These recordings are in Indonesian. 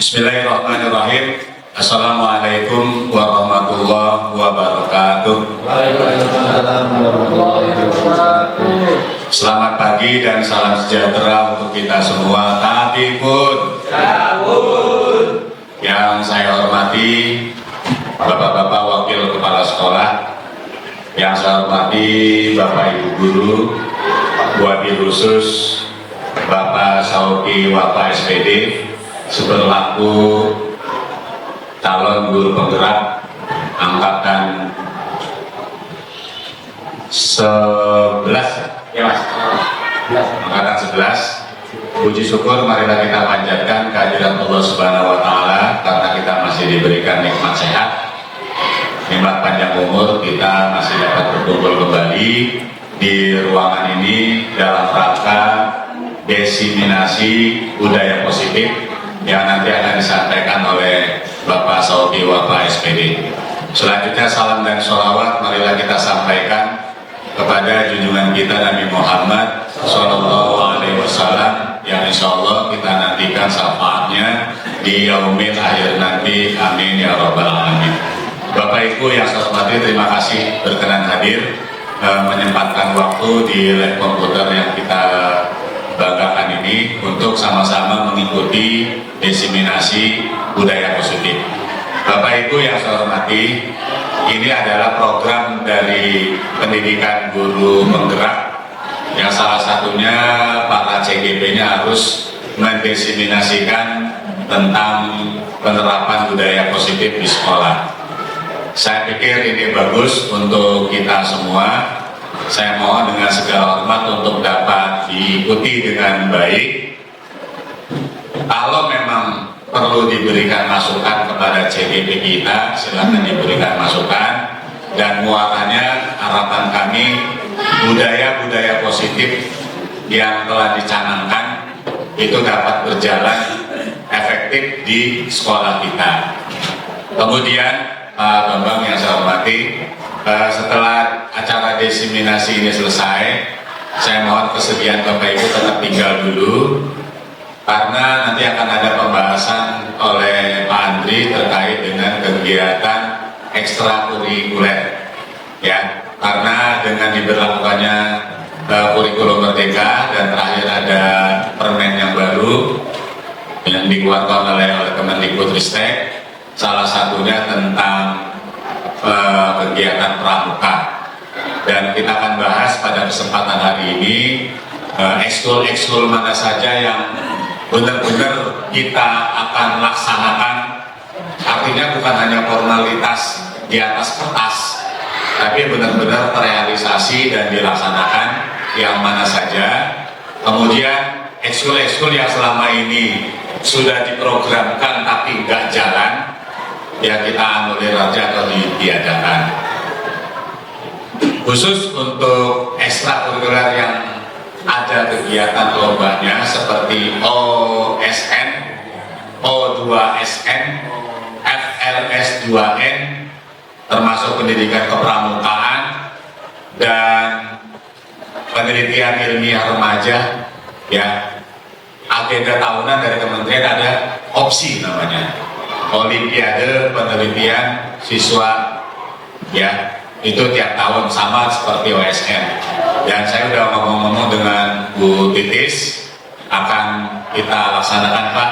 Bismillahirrahmanirrahim. Assalamualaikum warahmatullahi wabarakatuh. Waalaikumsalam warahmatullahi wabarakatuh. Selamat pagi dan salam sejahtera untuk kita semua. Tabibun. Yang saya hormati Bapak-bapak wakil kepala sekolah, yang saya hormati Bapak Ibu guru, wabil khusus Bapak Sauki Wafa SPD seberlaku calon guru penggerak angkatan 11 ya Mas, angkatan 11. Puji syukur marilah kita panjatkan kehadirat Allah Subhanahu wa Ta'ala karena kita masih diberikan nikmat sehat, nikmat panjang umur, kita masih dapat berkumpul kembali di ruangan ini dalam rangka desiminasi budaya positif yang nanti akan disampaikan oleh Bapak Sauki Wafa SPD. Selanjutnya salam dan sholawat marilah kita sampaikan kepada junjungan kita Nabi Muhammad Sallallahu Alaihi Wasallam yang insya Allah kita nantikan syafaatnya di yaumil akhir nanti. Amin ya rabbal alamin. Bapak Ibu yang saya hormati, terima kasih berkenan hadir menyempatkan waktu di lab komputer yang kita banggakan ini untuk sama-sama mengikuti desiminasi budaya positif. Bapak Ibu yang saya hormati, ini adalah program dari pendidikan guru penggerak yang salah satunya para CGP-nya harus mendesiminasikan tentang penerapan budaya positif di sekolah. Saya pikir ini bagus untuk kita semua. Saya mohon dengan segala hormat untuk dapat diikuti dengan baik. Kalau memang perlu diberikan masukan kepada CGP kita, silakan diberikan masukan. Dan muatannya harapan kami budaya-budaya positif yang telah dicanangkan itu dapat berjalan efektif di sekolah kita. Kemudian Pak Bambang yang saya hormati, setelah acara desiminasi ini selesai, saya mohon kesediaan Bapak Ibu tetap tinggal dulu karena nanti akan ada pembahasan oleh Pak Andri terkait dengan kegiatan ekstrakurikuler, ya, karena dengan diberlakukannya kurikulum merdeka dan terakhir ada permen yang baru yang dikeluarkan oleh Kemendikbudristek, salah satunya tentang kegiatan pramuka, dan kita akan bahas pada kesempatan hari ini ekskul mana saja yang benar-benar kita akan laksanakan. Artinya bukan hanya formalitas di atas kertas, tapi benar-benar terrealisasi dan dilaksanakan yang mana saja. Kemudian ekskul yang selama ini sudah diprogramkan tapi nggak jalan, ya kita anulir aja atau ditiadakan. Khusus untuk ekstrakurikuler yang ada kegiatan lombanya seperti OSN, O2SN, FLS2N, termasuk pendidikan kepramukaan dan penelitian ilmiah remaja, ya. Agenda tahunan dari kementerian ada opsi namanya, Olimpiade Penelitian Siswa, ya, itu tiap tahun sama seperti OSN. Dan saya udah ngomong-ngomong dengan Bu Titis, akan kita laksanakan Pak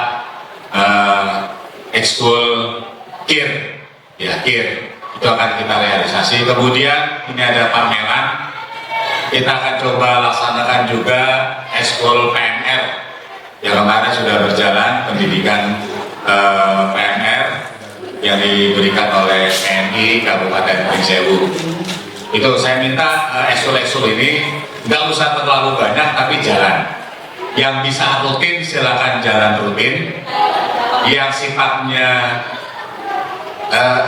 ekskul KIR, ya KIR itu akan kita realisasi. Kemudian ini ada pameran, kita akan coba laksanakan juga ekskul PNR yang kemarin sudah berjalan, pendidikan PNR yang diberikan oleh TNI Kabupaten Pringsewu. Itu saya minta ekskul ini nggak usah terlalu banyak tapi jalan. Yang bisa rutin silakan jalan rutin. Yang sifatnya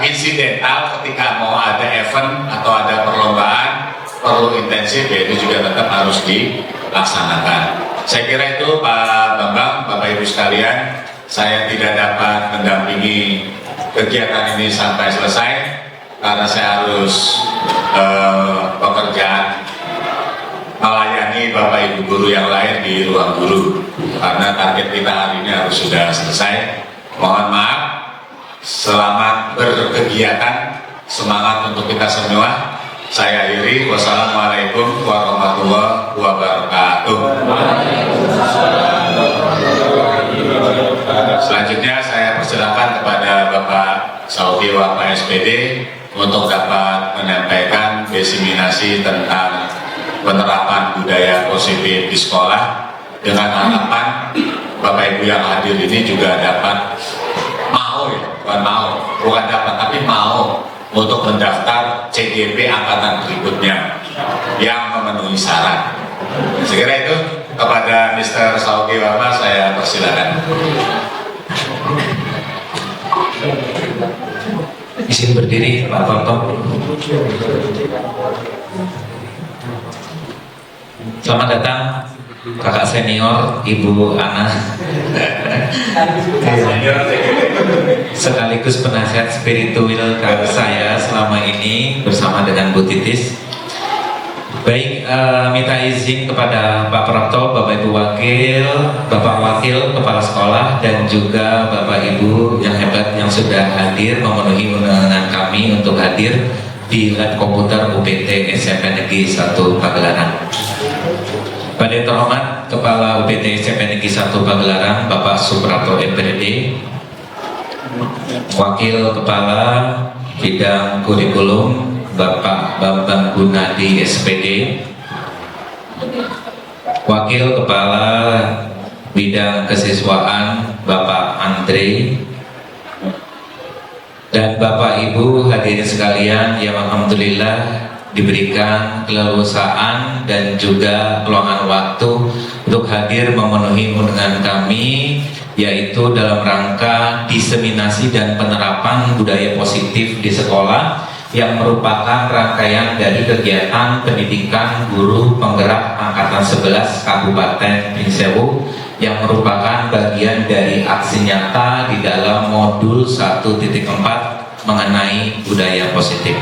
insidental ketika mau ada event atau ada perlombaan perlu intensif, ya itu juga tetap harus dilaksanakan. Saya kira itu Pak Bambang, Bapak Ibu sekalian, saya tidak dapat mendampingi kegiatan ini sampai selesai karena saya harus pekerjaan melayani Bapak Ibu guru yang lain di ruang guru, karena target kita hari ini harus sudah selesai. Mohon maaf, selamat berkegiatan, semangat untuk kita semua. Saya akhiri, wassalamualaikum warahmatullahi wabarakatuh. Selanjutnya saya persilakan kepada Bapak Sauki Wapa SPD untuk dapat menyampaikan diseminasi tentang penerapan budaya positif di sekolah, dengan harapan Bapak Ibu yang hadir ini juga dapat bukan dapat tapi mau untuk mendaftar CGP angkatan berikutnya yang memenuhi syarat. Sekira itu kepada Mr. Sauki Wapa saya persilakan. Izin berdiri Pak Toto. Selamat datang kakak senior Ibu Ana, sekaligus penasihat spiritual saya selama ini bersama dengan Bu Titis. Baik, minta izin kepada Pak Prapto, Bapak Ibu Wakil, Bapak Wakil Kepala Sekolah, dan juga Bapak Ibu yang hebat yang sudah hadir memenuhi undangan kami untuk hadir di lab komputer UPT SMP Negeri 1 Pagelaran. Pada yang terhormat Kepala UPT SMP Negeri 1 Pagelaran Bapak Suprapto MPD, Wakil Kepala Bidang Kurikulum Bapak Bambang Gunadi SPD, Wakil Kepala Bidang Kesiswaan Bapak Andre, dan Bapak Ibu hadirin sekalian yang alhamdulillah diberikan keleluasaan dan juga peluangan waktu untuk hadir memenuhi undangan kami, yaitu dalam rangka diseminasi dan penerapan budaya positif di sekolah, yang merupakan rangkaian dari kegiatan pendidikan guru penggerak angkatan 11 Kabupaten Pringsewu, yang merupakan bagian dari aksi nyata di dalam modul 1.4 mengenai budaya positif.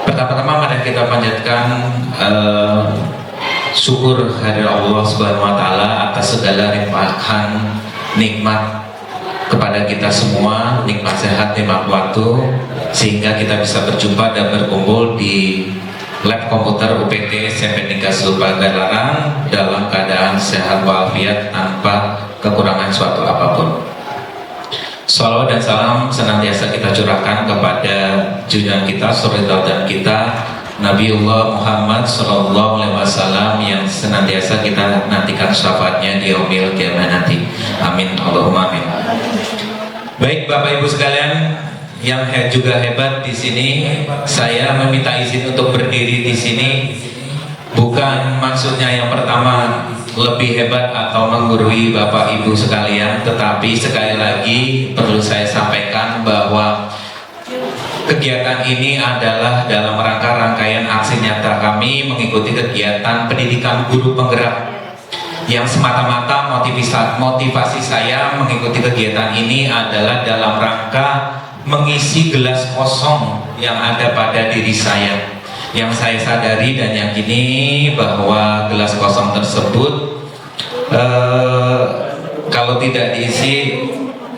Pertama-tama mari kita panjatkan syukur hadir Allah Subhanahu wa taala atas segala limpahan nikmat kepada kita semua, nikmat sehat, nikmat waktu, sehingga kita bisa berjumpa dan berkumpul di lab komputer UPT SMP Negeri 1 Pagelaran dalam keadaan sehat walafiat tanpa kekurangan suatu apapun. Salawat dan salam senantiasa kita curahkan kepada junjungan kita, suri teladan kita, Nabiullah Muhammad SAW, yang senantiasa kita nantikan syafaatnya di yaumil qiyamah nanti. Amin Allahumma amin. Baik Bapak Ibu sekalian yang juga hebat di sini, saya meminta izin untuk berdiri di sini. Bukan maksudnya yang pertama lebih hebat atau menggurui Bapak Ibu sekalian, tetapi sekali lagi perlu saya sampaikan bahwa kegiatan ini adalah dalam rangka rangkaian aksi nyata kami mengikuti kegiatan pendidikan guru penggerak, yang semata-mata motivasi saya mengikuti kegiatan ini adalah dalam rangka mengisi gelas kosong yang ada pada diri saya. Yang saya sadari dan yakini bahwa gelas kosong tersebut kalau tidak diisi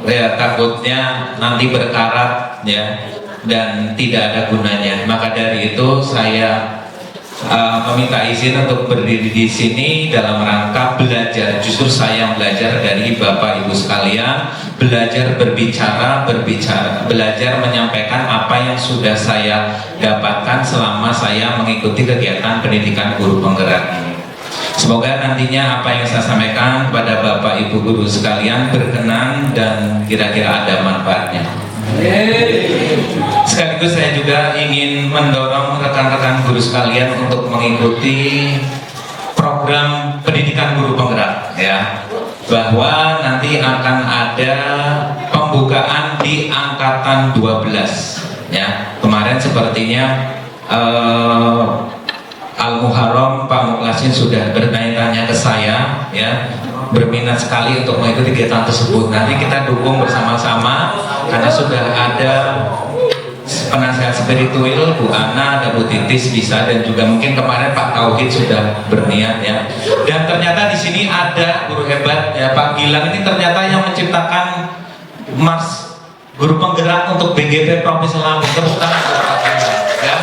ya takutnya nanti berkarat ya, dan tidak ada gunanya. Maka dari itu saya meminta izin untuk berdiri di sini dalam rangka belajar. Justru saya belajar dari Bapak Ibu sekalian, belajar berbicara, belajar menyampaikan apa yang sudah saya dapatkan selama saya mengikuti kegiatan pendidikan guru penggerak ini. Semoga nantinya apa yang saya sampaikan kepada Bapak Ibu guru sekalian berkenan dan kira-kira ada manfaatnya. Sekaligus saya juga ingin mendorong rekan-rekan guru sekalian untuk mengikuti program pendidikan guru penggerak ya, bahwa nanti akan ada pembukaan di angkatan 12 ya. Kemarin sepertinya Al-Muharram Pak Muklasin sudah bertanya-tanya ke saya ya, berminat sekali untuk mengikuti kegiatan tersebut. Nanti kita dukung bersama-sama karena sudah ada penasehat spiritual Bu Ana, ada Bu Titis bisa, dan juga mungkin kemarin Pak Tauhid sudah berniat ya. Dan ternyata di sini ada guru hebat ya, Pak Gilang ini ternyata yang menciptakan Mars, guru penggerak untuk BGP Provinsi Lampung. Tepuk tangan untuk Pak Gilang ya.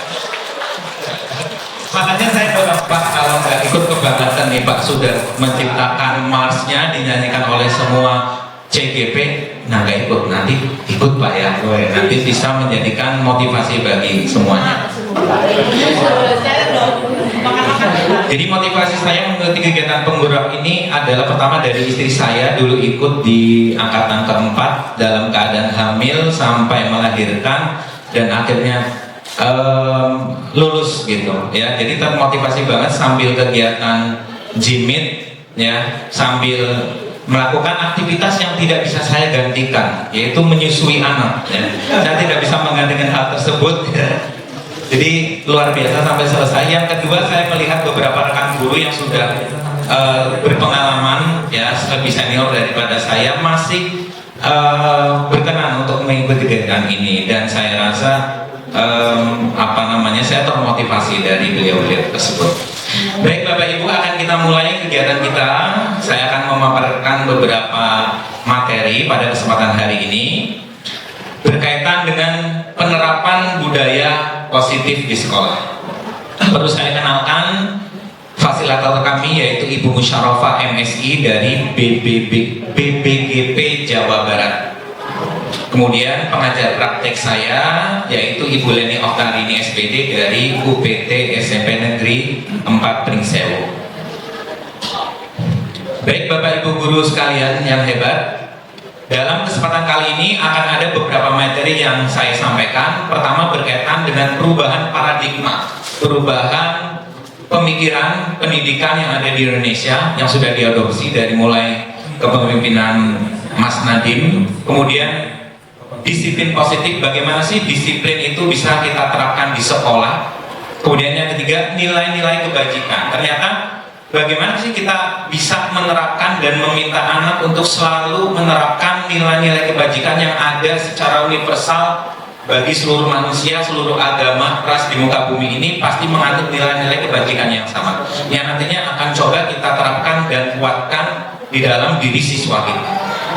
Makanya saya bilang Pak, kalau nggak ikut kebanggaan nih Pak, sudah menciptakan Marsnya dinyanyikan oleh semua CGP, nah nggak ikut, nanti ikut Pak ya, nanti bisa menjadikan motivasi bagi semuanya. Jadi motivasi saya mengikuti kegiatan penggerak ini adalah pertama dari istri saya, dulu ikut di angkatan keempat dalam keadaan hamil sampai melahirkan dan akhirnya lulus gitu ya. Jadi termotivasi banget sambil kegiatan jimit ya, sambil melakukan aktivitas yang tidak bisa saya gantikan, yaitu menyusui anak ya. Saya tidak bisa menggantikan hal tersebut ya. Jadi luar biasa sampai selesai. Yang kedua, saya melihat beberapa rekan guru yang sudah berpengalaman ya, lebih senior daripada saya, masih berkenan untuk mengikuti kegiatan ini, dan saya rasa saya termotivasi dari beliau-beliau tersebut. Baik Bapak Ibu, akan kita mulai kegiatan kita. Saya akan memaparkan beberapa materi pada kesempatan hari ini berkaitan dengan penerapan budaya positif di sekolah. Perlu saya kenalkan fasilitator kami, yaitu Ibu Musyarofah MSI dari BBGP Jawa Barat. Kemudian pengajar praktek saya yaitu Ibu Leni Oktarini SPD dari UPT SMP Negeri 4 Pringsewu. Baik Bapak Ibu guru sekalian yang hebat, dalam kesempatan kali ini akan ada beberapa materi yang saya sampaikan. Pertama berkaitan dengan perubahan paradigma, perubahan pemikiran pendidikan yang ada di Indonesia yang sudah diadopsi dari mulai kepemimpinan Mas Nadiem. Kemudian disiplin positif, bagaimana sih disiplin itu bisa kita terapkan di sekolah. Kemudian yang ketiga, nilai-nilai kebajikan. Ternyata bagaimana sih kita bisa menerapkan dan meminta anak untuk selalu menerapkan nilai-nilai kebajikan yang ada secara universal bagi seluruh manusia, seluruh agama, ras di muka bumi ini pasti mengandung nilai-nilai kebajikan yang sama, yang nantinya akan coba kita terapkan dan kuatkan di dalam diri siswa kita.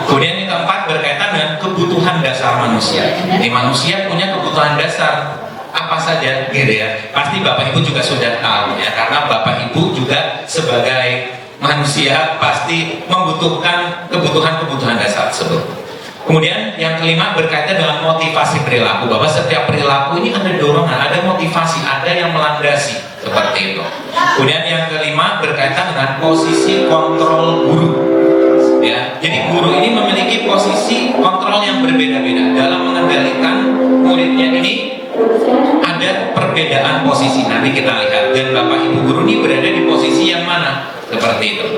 Kemudian yang keempat berkaitan dengan kebutuhan dasar manusia. Ini manusia punya kebutuhan dasar apa saja gitu ya. Pasti Bapak Ibu juga sudah tahu ya, karena Bapak Ibu juga sebagai manusia pasti membutuhkan kebutuhan dasar tersebut. Kemudian yang kelima berkaitan dengan motivasi perilaku, bahwa setiap perilaku ini ada dorongan, ada motivasi, ada yang melandasi seperti itu. Kemudian yang kelima berkaitan dengan posisi kontrol guru. Ya, jadi guru ini memiliki posisi kontrol yang berbeda-beda dalam mengendalikan muridnya. Ini ada perbedaan posisi, nanti kita lihat, dan Bapak Ibu guru ini berada di posisi yang mana, seperti itu.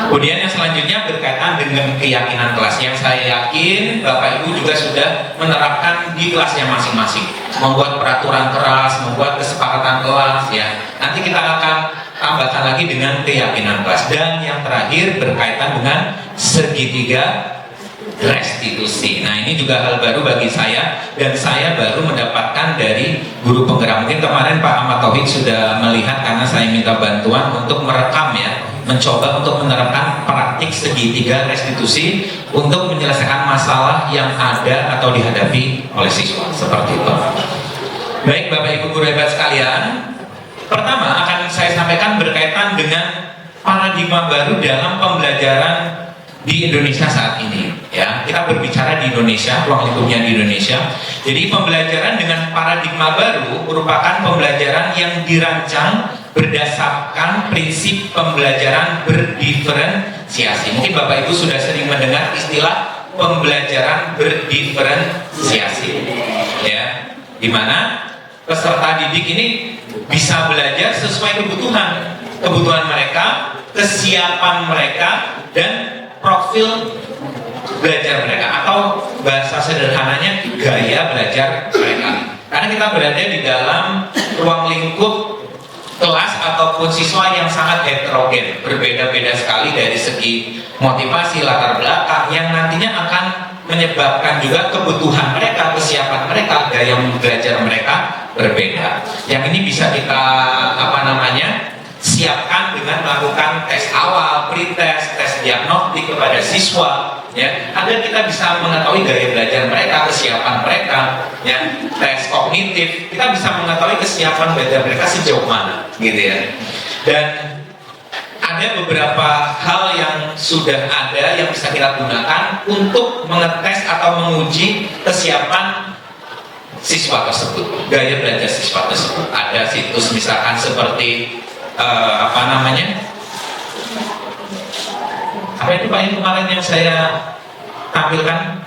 Kemudian yang selanjutnya berkaitan dengan keyakinan kelas, yang saya yakin Bapak Ibu juga sudah menerapkan di kelasnya masing-masing, membuat peraturan kelas, membuat kesepakatan kelas ya. Nanti kita akan tambahkan lagi dengan keyakinan kelas. Dan yang terakhir berkaitan dengan segitiga restitusi. Nah ini juga hal baru bagi saya, dan saya baru mendapatkan dari guru penggerak. Mungkin kemarin Pak Ahmad Tauhid sudah melihat, karena saya minta bantuan untuk merekam ya, mencoba untuk menerapkan praktik segitiga restitusi untuk menyelesaikan masalah yang ada atau dihadapi oleh siswa, seperti itu. Baik Bapak Ibu guru hebat sekalian, pertama akan saya sampaikan berkaitan dengan paradigma baru dalam pembelajaran di Indonesia saat ini ya. Kita berbicara di Indonesia, ruang lingkupnya di Indonesia. Jadi pembelajaran dengan paradigma baru merupakan pembelajaran yang dirancang berdasarkan prinsip pembelajaran berdiferensiasi. Mungkin Bapak Ibu sudah sering mendengar istilah pembelajaran berdiferensiasi ya, di mana peserta didik ini bisa belajar sesuai kebutuhan mereka, kesiapan mereka, dan profil belajar mereka, atau bahasa sederhananya gaya belajar mereka. Karena kita berada di dalam ruang lingkup kelas ataupun siswa yang sangat heterogen, berbeda-beda sekali dari segi motivasi, latar belakang, yang nantinya akan menyebabkan juga kebutuhan mereka, kesiapan mereka, gaya belajar mereka berbeda. Yang ini bisa kita siapkan dengan melakukan tes awal, pretest, tes diagnostik kepada siswa, ya, agar kita bisa mengetahui gaya belajar mereka, kesiapan mereka, ya, tes kognitif, kita bisa mengetahui kesiapan belajar mereka sejauh mana, gitu ya. Dan ada beberapa hal yang sudah ada yang bisa kita gunakan untuk mengetes atau menguji kesiapan siswa tersebut, gaya belajar siswa tersebut. Ada situs misalkan seperti apa itu Pak yang kemarin yang saya tampilkan,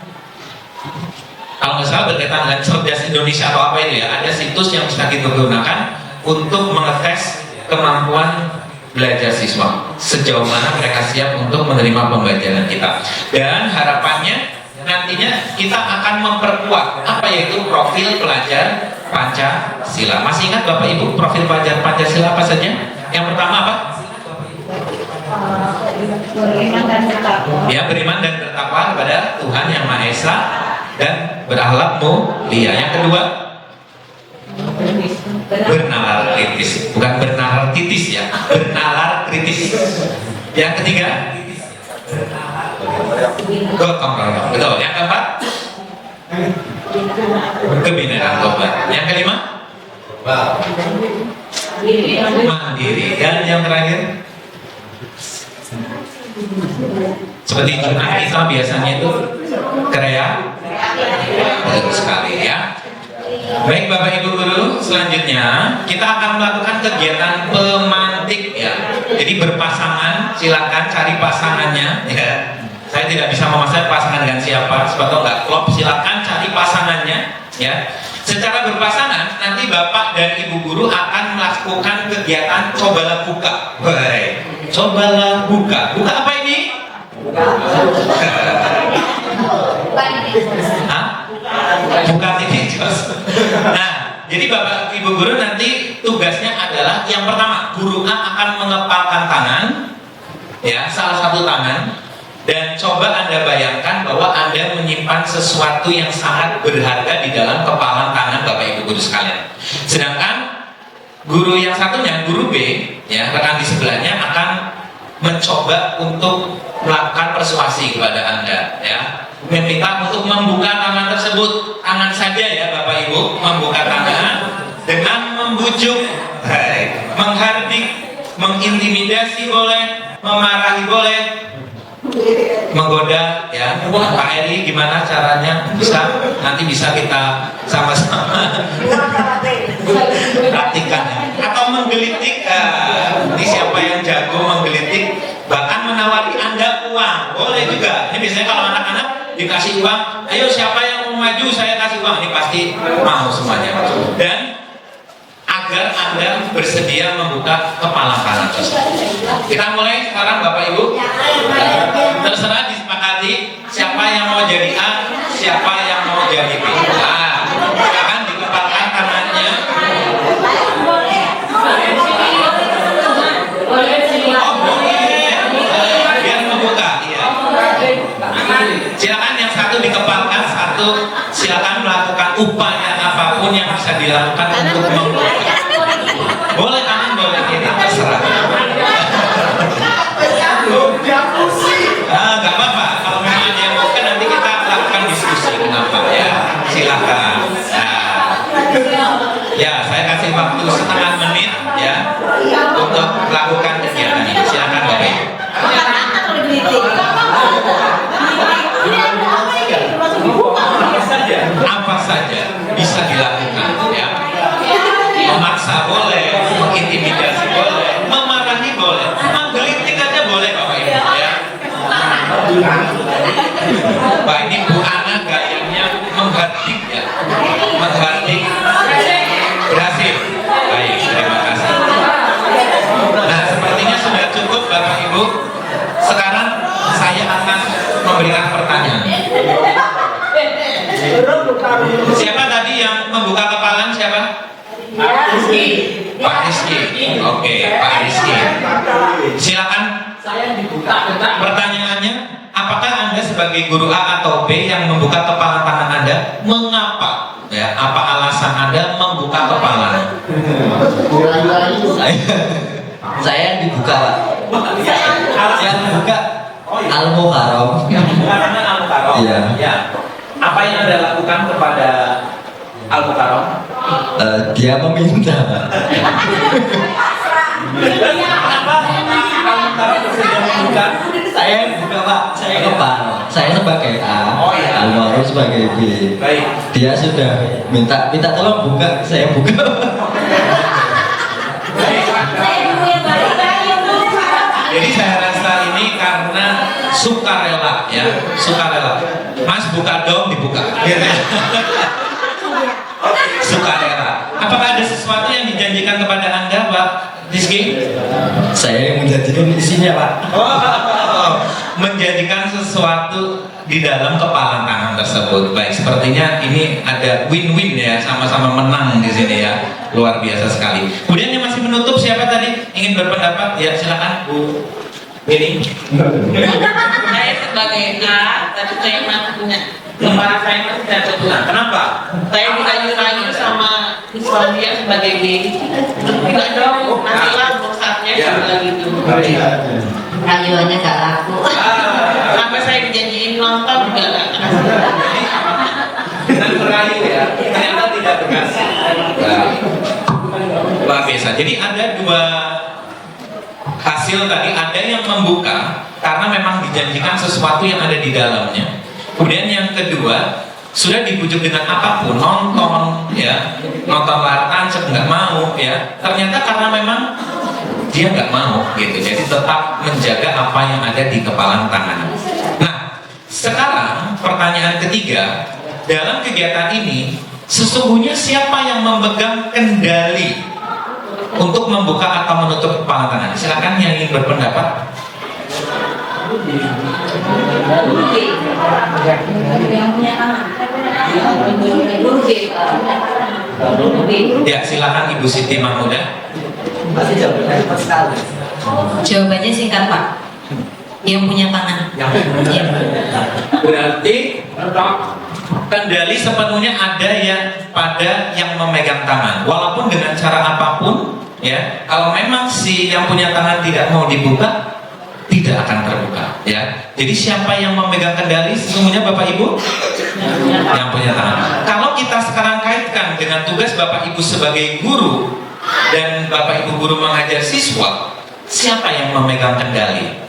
kalau nggak salah berkaitan dengan Cerdas Indonesia atau apa itu ya, ada situs yang bisa kita gunakan untuk mengetes kemampuan belajar siswa, sejauh mana mereka siap untuk menerima pembelajaran kita. Dan harapannya nantinya kita akan memperkuat apa yaitu profil pelajar Pancasila. Masih ingat Bapak Ibu profil pelajar Pancasila apa saja? Yang pertama apa? Beriman dan bertakwa. Ya, beriman dan bertakwa kepada Tuhan Yang Maha Esa dan berakhlak mulia. Yang kedua, bernalar kritis, bukan bernalar titis ya, bernalar kritis. Yang ketiga, gotong royong, betul. Yang keempat, kebinaan tobat. Yang kelima, mandiri. Dan yang terakhir, seperti jurnal kita biasanya itu kreatif sekali ya. Baik Bapak Ibu Guru, selanjutnya kita akan melakukan kegiatan pemantik ya. Jadi berpasangan, silakan cari pasangannya ya. Saya tidak bisa memastikan pasangan dengan siapa, sebab nggak klop, silakan cari pasangannya ya. Secara berpasangan nanti Bapak dan Ibu Guru akan melakukan kegiatan cobalah buka. Baik, cobalah buka. Buka apa ini? Hah? Buka titik jos. Nah, jadi Bapak Ibu Guru nanti tugasnya adalah yang pertama, guru A akan mengepalkan tangan, ya, salah satu tangan, dan coba Anda bayangkan bahwa Anda menyimpan sesuatu yang sangat berharga di dalam kepalan tangan Bapak Ibu Guru sekalian. Sedangkan guru yang satunya, guru B, ya, rekan di sebelahnya akan mencoba untuk melakukan persuasi kepada Anda, ya, meminta untuk membuka tangan tersebut. Tangan saja ya Bapak Ibu, membuka tangan dengan membujuk, menghardik, mengintimidasi boleh, memarahi boleh, menggoda ya. Pak Eri gimana caranya? Nanti bisa kita sama-sama praktikan ya. Atau menggelitik, ini siapa yang jago menggelitik, bahkan menawari Anda uang boleh juga. Ini biasanya kalau anak-anak dikasih uang, ayo siapa yang mau maju saya kasih uang, ini pasti mau semuanya. Dan agar Anda bersedia membuka kepala tangan tersebut. Kita mulai sekarang Bapak Ibu. Terserah disepakati siapa yang mau jadi A, siapa yang mau jadi B. Silakan dikepalkan tangannya. Oh boleh, biar membuka. Iya. Silakan yang satu dikepalkan, satu silakan melakukan upaya apapun yang bisa dilakukan untuk membuka. Boleh tangan, boleh kita terserah. Gak apa-apa. Kalau memang ada yang bukan nanti kita lakukan diskusi kenapa ya. Silakan. Ya, saya kasih waktu setengah menit ya untuk melakukan kegiatan ini. Silakan Bapak Ibu. Apa saja bisa dilakukan ya. Memaksa boleh, mengintimidasi boleh, memarahi boleh, menggelitik aja boleh Bapak Ibu ya. Pak ini Bu Ana gayanya menghardik ya, menghardik berhasil. Baik, terima kasih. Nah, sepertinya sudah cukup Bapak Ibu. Sekarang saya akan memberikan pertanyaan. Siapa tadi yang membuka kepalan? Siapa? Pak Rizky. Oke, Pak Rizky. Silakan. Pertanyaannya, apakah Anda sebagai sebagai guru A atau B yang membuka kepalan tangan Anda, mengapa? Ya, apa alasan Anda membuka kepala? Saya dibuka, Pak. Yang buka Al-Mukarram. Yang membuka tangan Al-Mukarram. Iya. Ya. Apa yang Anda lakukan kepada Al-Mukarram? Dia meminta. Kenapa Al-Mukarram bersedia membuka? Saya buka, Pak. Saya Pak. Saya sebagai A. Oh, iya. Al-Mukarram sebagai B. Baik. Dia sudah minta tolong buka, saya buka. Jadi saya rasa ini karena sukarela, ya, sukarela. Mas buka dong, dibuka. Sukarela. Apakah ada sesuatu yang dijanjikan kepada Anda, Pak Rizky? Saya yang menjadikan isinya, Pak. Oh, menjadikan sesuatu di dalam kepalan tangan tersebut. Baik, sepertinya ini ada win-win ya, sama-sama menang di sini ya. Luar biasa sekali. Kemudian yang masih menutup siapa tadi ingin berpendapat? Ya silakan Bu. Ini. Saya sebagai A, tapi saya masih punya kepala saya masih tidak betul. Kenapa? Saya dirayu-rayu sama Islandia sebagai B. Tidak dong, nanti lah saatnya Ya. juga gitu. Rayuannya gak laku. Sampai saya dijanjiin nonton juga nggak kasih. Dengan merayu ya, ternyata tidak berhasil. Nah, luar biasa. Jadi ada dua hasil tadi. Ada yang membuka karena memang dijanjikan sesuatu yang ada di dalamnya. Kemudian yang kedua, sudah dibujuk dengan apapun, nonton ya, nonton layar tancap nggak mau ya. Ternyata karena memang dia nggak mau gitu. Jadi tetap menjaga apa yang ada di kepalan tangan. Nah, sekarang pertanyaan ketiga, dalam kegiatan ini sesungguhnya siapa yang memegang kendali untuk membuka atau menutup kepala tangan? Silakan yang ingin berpendapat. Yang punya tangan. Ya, silakan Ibu Siti Mahmuda. Jawabannya singkat, Pak. Yang punya tangan. Iya. Berarti kendali sepenuhnya ada yang pada yang memegang tangan, walaupun dengan cara apapun ya. Kalau memang si yang punya tangan tidak mau dibuka, tidak akan terbuka ya. Jadi siapa yang memegang kendali sesungguhnya Bapak Ibu? Yang punya tangan. Kalau kita sekarang kaitkan dengan tugas Bapak Ibu sebagai guru dan Bapak Ibu guru mengajar siswa, siapa yang memegang kendali?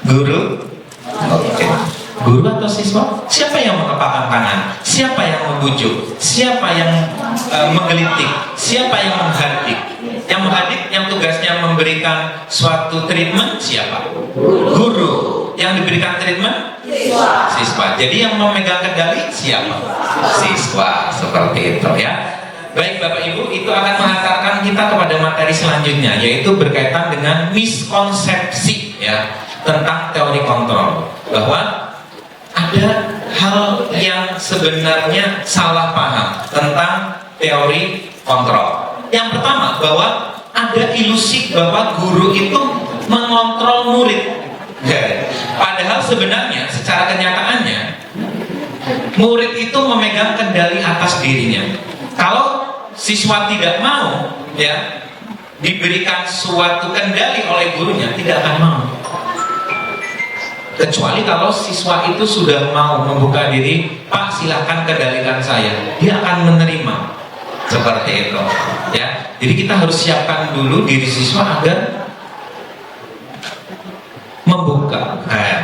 Guru? Oke. Guru atau siswa? Siapa yang mengepakkan tangan? Siapa yang membujuk? Siapa yang menggelitik? Siapa yang menghadik? Yang menghadik, yang tugasnya memberikan suatu treatment, siapa? Guru. Yang diberikan treatment? Siswa. Jadi yang memegang kendali siapa? Siswa. Seperti itu ya. Baik Bapak Ibu, itu akan mengantarkan kita kepada materi selanjutnya, yaitu berkaitan dengan miskonsepsi ya tentang teori kontrol. Bahwa ada hal yang sebenarnya salah paham tentang teori kontrol. Yang pertama, bahwa ada ilusi bahwa guru itu mengontrol murid. Padahal sebenarnya secara kenyataannya murid itu memegang kendali atas dirinya. Kalau siswa tidak mau ya diberikan suatu kendali oleh gurunya, tidak akan mau. Kecuali kalau siswa itu sudah mau membuka diri, Pak silahkan kendalikan saya, dia akan menerima. Seperti itu ya. Jadi kita harus siapkan dulu diri siswa agar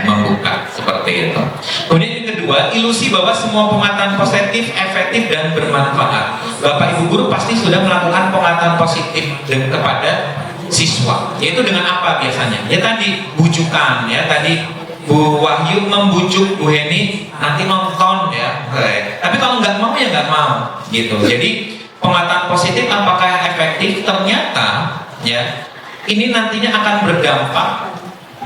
membuka seperti itu. Kemudian yang kedua, ilusi bahwa semua penguatan positif, efektif dan bermanfaat. Bapak Ibu guru pasti sudah melakukan penguatan positif kepada siswa. Yaitu dengan apa biasanya? Ya tadi bujukan ya, tadi Bu Wahyu membujuk Bu Heni nanti nonton ya. Tapi kalau nggak mau ya nggak mau gitu. Jadi penguatan positif apakah efektif? Ternyata ya ini nantinya akan berdampak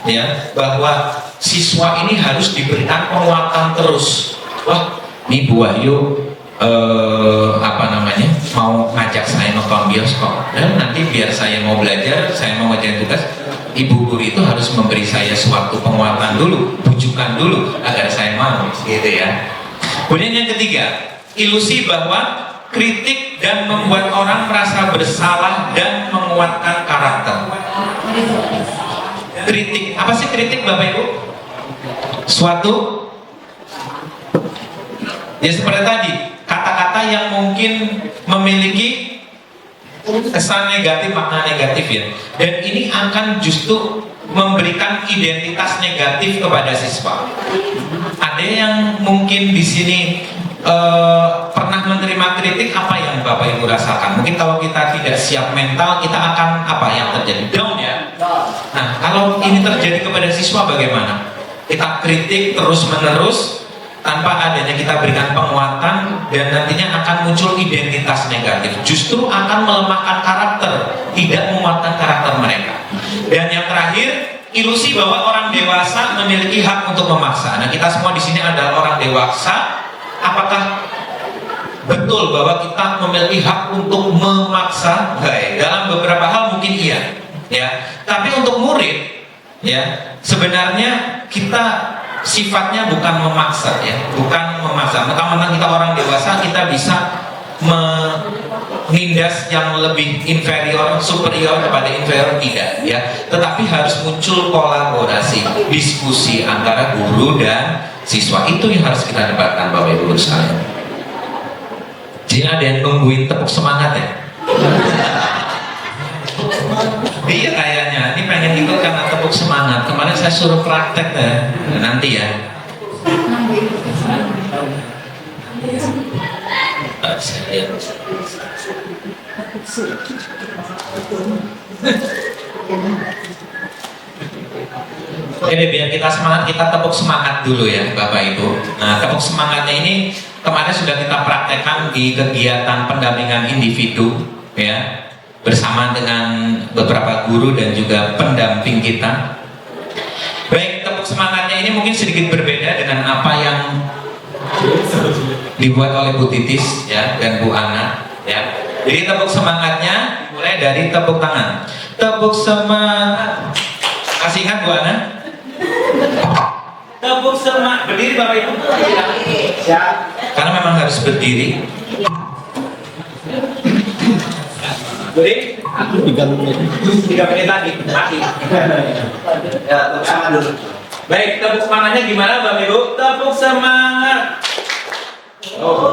ya bahwa siswa ini harus diberikan penguatan terus. Wah, ini Bu Wahyu mau ngajak saya nonton bioskop, dan nanti biar saya mau belajar, saya mau ngerjain tugas, ibu guru itu harus memberi saya suatu penguatan dulu, bujukan dulu agar saya mau, gitu ya. Kemudian yang ketiga, ilusi bahwa kritik dan membuat orang merasa bersalah dan menguatkan karakter. Kritik, apa sih kritik Bapak Ibu? Suatu ya seperti tadi, kata-kata yang mungkin memiliki kesan negatif, makna negatif ya. Dan ini akan justru memberikan identitas negatif kepada siswa. Ada yang mungkin di sini pernah menerima kritik, apa yang Bapak Ibu rasakan? Mungkin kalau kita tidak siap mental, kita akan apa yang terjadi? Down ya. Nah, kalau ini terjadi kepada siswa bagaimana? Kita kritik terus-menerus tanpa adanya kita berikan penguatan, dan nantinya akan muncul identitas negatif. Justru akan melemahkan karakter, tidak menguatkan karakter mereka. Dan yang terakhir, ilusi bahwa orang dewasa memiliki hak untuk memaksa. Nah, kita semua di sini adalah orang dewasa. Apakah betul bahwa kita memiliki hak untuk memaksa? Baik, dalam beberapa hal mungkin iya, ya. Tapi untuk murid, ya, sebenarnya kita sifatnya bukan memaksa, ya, bukan memaksa. Mentang-mentang kita orang dewasa, kita bisa menindas yang lebih inferior, superior kepada inferior, tidak, ya. Tetapi harus muncul kolaborasi, diskusi antara guru dan siswa. Itu yang harus kita debatkan, Bapak Ibu sekalian. Jadi ada yang nungguin tepuk semangat ya? Iya kayaknya, ini pengen ikut karena tepuk semangat. Kemarin saya suruh praktek ya, nanti ya. Oke, biar kita semangat, kita tepuk semangat dulu ya Bapak Ibu. Nah, tepuk semangatnya ini kemarin sudah kita praktekkan di kegiatan pendampingan individu ya, bersama dengan beberapa guru dan juga pendamping kita. Baik, tepuk semangatnya ini mungkin sedikit berbeda dengan apa yang dibuat oleh Bu Titis ya dan Bu Ana ya. Jadi tepuk semangatnya mulai dari tepuk tangan. Tepuk semangat. Kasih ingat Bu Ana? Tepuk semangat. Berdiri Bapak Ibu. Siap. Karena memang harus berdiri. Berdiri. 3 menit lagi. Mati. Ya, tepuk semangat dulu. Baik, tepuk semangatnya gimana Bapak Ibu? Tepuk semangat. Oh,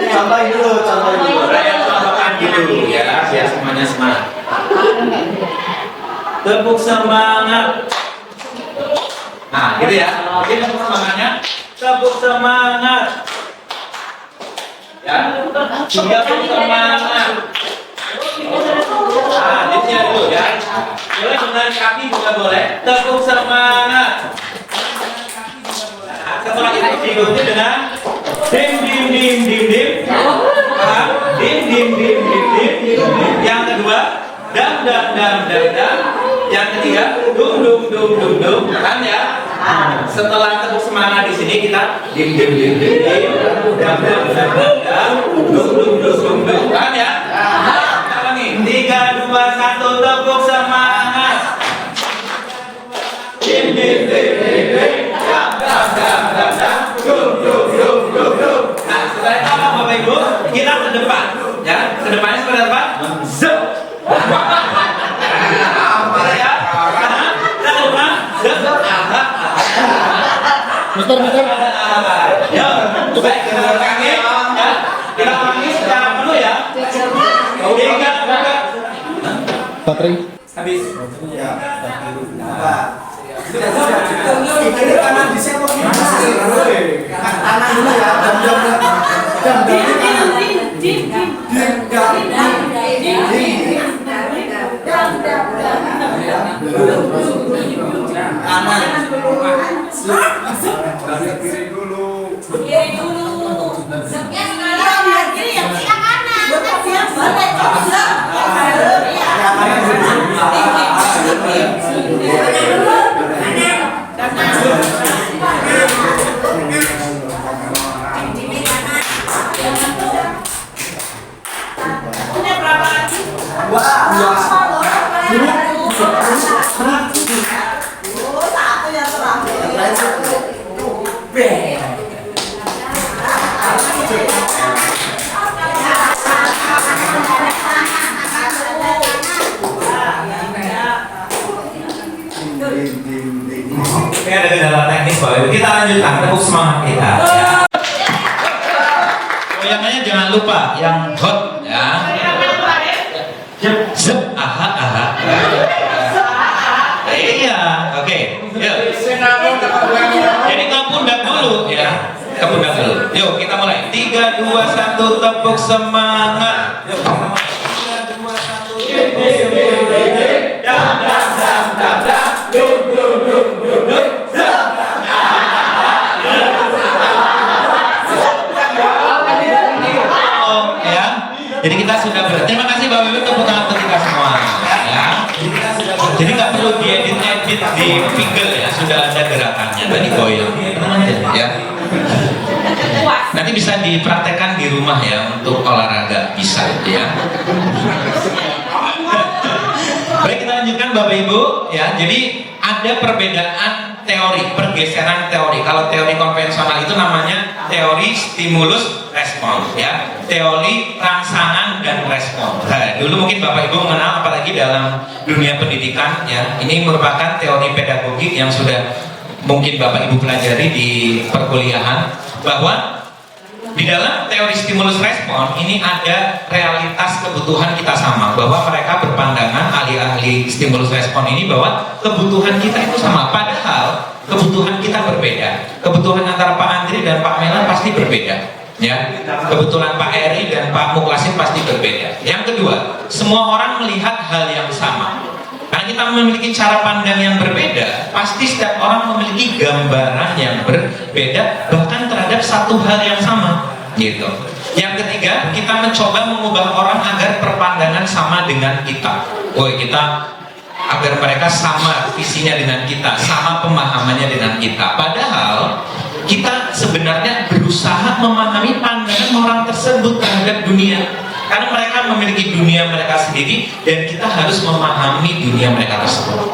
Contohin dulu. Contohkan dulu ya, biar semuanya semangat. Tepuk semangat. Nah, gitu ya. Oke, tepuk semangatnya. Tepuk semangat. Ya, tepuk semangat. Nah, tipsnya dulu ya. Boleh dengan kaki juga boleh. Tepuk semangat. Nah, setelah itu diikuti dengan dim dim dim dim dim. Paham? Dim dim dim dim dim. Yang kedua, dam dam dam dam dam. Yang ketiga, dum dum dum dum dum. Kan ya? Setelah tepuk semangat di sini kita dim dim dim dim dim. Dam dam dam dam dam. Dum dum dum dum dum. Kan ya? 3, 2, 1, tepuk semangat. Dim dim dim dim dim. Dam dam dam dam dam. Dum dum dum dum dum. Nah, setelah itu apa Bapak Ibu? Kita ke depan, ya. Ke depannya seperti apa? Zep. Apa ya? Kita ke depan. Zep. Muter. Ya, baik, kita ulangi, ya. Kita ulangi secara penuh ya. Tiga, Baterai. habis. Ini kanan di sini kanan dulu ya. Kiri dulu. Kiri yang kanan. Ini ada kendala teknis Bapak Ibu. Kita lanjutkan, tepuk semangat kita. Ya. Goyangannya jangan lupa yang hot ya. Zep, aha, aha. Iya, oke. Yuk. Jadi ke pundak dulu ya. Ke pundak dulu. Yuk kita mulai. 3, 2, 1, tepuk semangat. Yuk. 3, 2, 1, ya. Jadi kita sudah terima kasih Bapak Ibu, tepuk tangan untuk kita semua ya. Jadi nggak perlu diedit di finger ya, sudah ada gerakannya tadi goyang ya. Nanti bisa dipraktekkan di rumah ya untuk olahraga bisa ya. Baik, kita lanjutkan Bapak Ibu ya. Jadi ada perbedaan teori, pergeseran teori. Kalau teori konvensional itu namanya teori stimulus respon ya, teori rangsangan dan respon. Nah, dulu mungkin Bapak Ibu mengenal, apalagi dalam dunia pendidikan ya, ini merupakan teori pedagogik yang sudah mungkin Bapak Ibu pelajari di perkuliahan, bahwa di dalam teori stimulus respon ini ada realitas kebutuhan kita sama, bahwa mereka berpandangan, ahli-ahli stimulus respon ini, bahwa kebutuhan kita itu sama, padahal kebutuhan kita berbeda. Kebutuhan antara Pak Andri dan Pak Melan pasti berbeda ya. Kebetulan Pak Eri dan Pak Muklasin pasti berbeda. Yang kedua, semua orang melihat hal yang sama. Karena kita memiliki cara pandang yang berbeda, pasti setiap orang memiliki gambaran yang berbeda bahkan terhadap satu hal yang sama gitu. Yang ketiga, kita mencoba mengubah orang agar perpandangan sama dengan kita. Kita agar mereka sama visinya dengan kita, sama pemahamannya dengan kita. Padahal kita sebenarnya berusaha memahami pandangan orang tersebut terhadap dunia. Karena mereka memiliki dunia mereka sendiri dan kita harus memahami dunia mereka tersebut.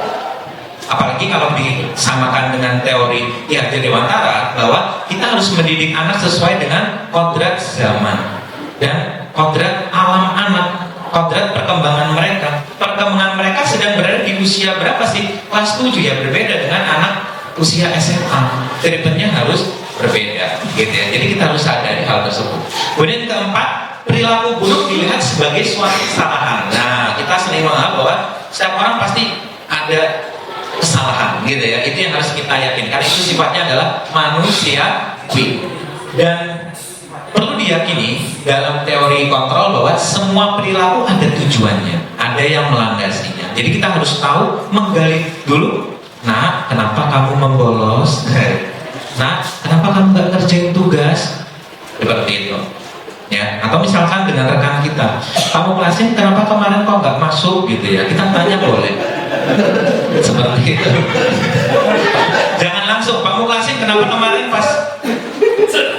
Apalagi kalau disamakan dengan teori Ki Hajar Dewantara, bahwa kita harus mendidik anak sesuai dengan kodrat zaman dan kodrat alam anak, kodrat perkembangan mereka. Perkembangan mereka sedang berada di usia berapa sih? Kelas 7 ya, berbeda dengan anak usia SMA. Treatmentnya harus berbeda gitu ya. Jadi kita harus sadari hal tersebut. Kemudian keempat, perilaku buruk dilihat sebagai suatu kesalahan. Nah, kita sering menganggap bahwa setiap orang pasti ada kesalahan gitu ya. Itu yang harus kita yakin, karena itu sifatnya adalah manusiawi. Dan perlu diyakini dalam teori kontrol bahwa semua perilaku ada tujuannya, ada yang melandasinya. Jadi kita harus tahu, menggali dulu. Nah, kenapa kamu membolos? Nah, kenapa kamu nggak kerjain tugas? Seperti itu. Ya, atau misalkan dengan rekan kita, kamu Klasin kenapa kemarin kok nggak masuk gitu ya, kita tanya boleh seperti itu. Jangan langsung, kamu Klasin kenapa kemarin pas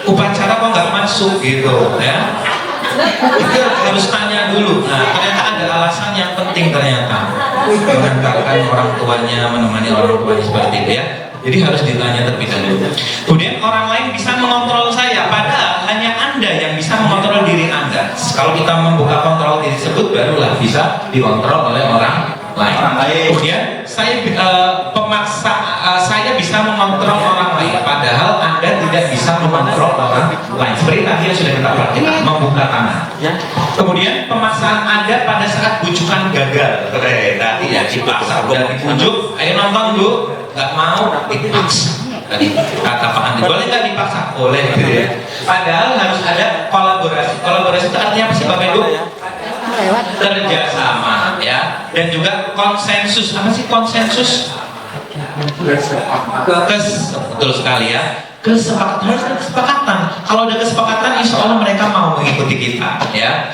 upacara kok nggak masuk gitu ya, itu harus tanya dulu. Nah, ternyata ada alasan yang penting, ternyata mengantarkan orang tuanya, menemani orang tuanya seperti itu ya. Jadi harus ditanya terlebih dahulu. Kemudian orang lain bisa mengontrol saya, padahal hanya Anda yang bisa mengontrol diri Anda. Kalau kita membuka kontrol diri tersebut, barulah bisa dikontrol oleh orang lain. Kemudian saya saya bisa mengontrol orang lain, padahal Anda tidak bisa mengontrol orang lain. Seperti tadi yang sudah kita perhatikan, membuka tangan. Kemudian pemaksaan Anda pada saat bujukan gagal. Tadi ya dipaksa, udah dibujuk, ayo nonton Bu. Nggak mau, dipaksa. Tadi kata Pak Andi, boleh nggak dipaksa? Boleh gitu ya. Padahal harus ada kolaborasi. Kolaborasi itu artinya apa sih Bapak Ibu? Kerjasama ya. Dan juga konsensus. Apa sih konsensus? Betul sekali ya. Kesepakatan, harus ada kesepakatan. Kalau ada kesepakatan, insya Allah mereka mau mengikuti kita ya.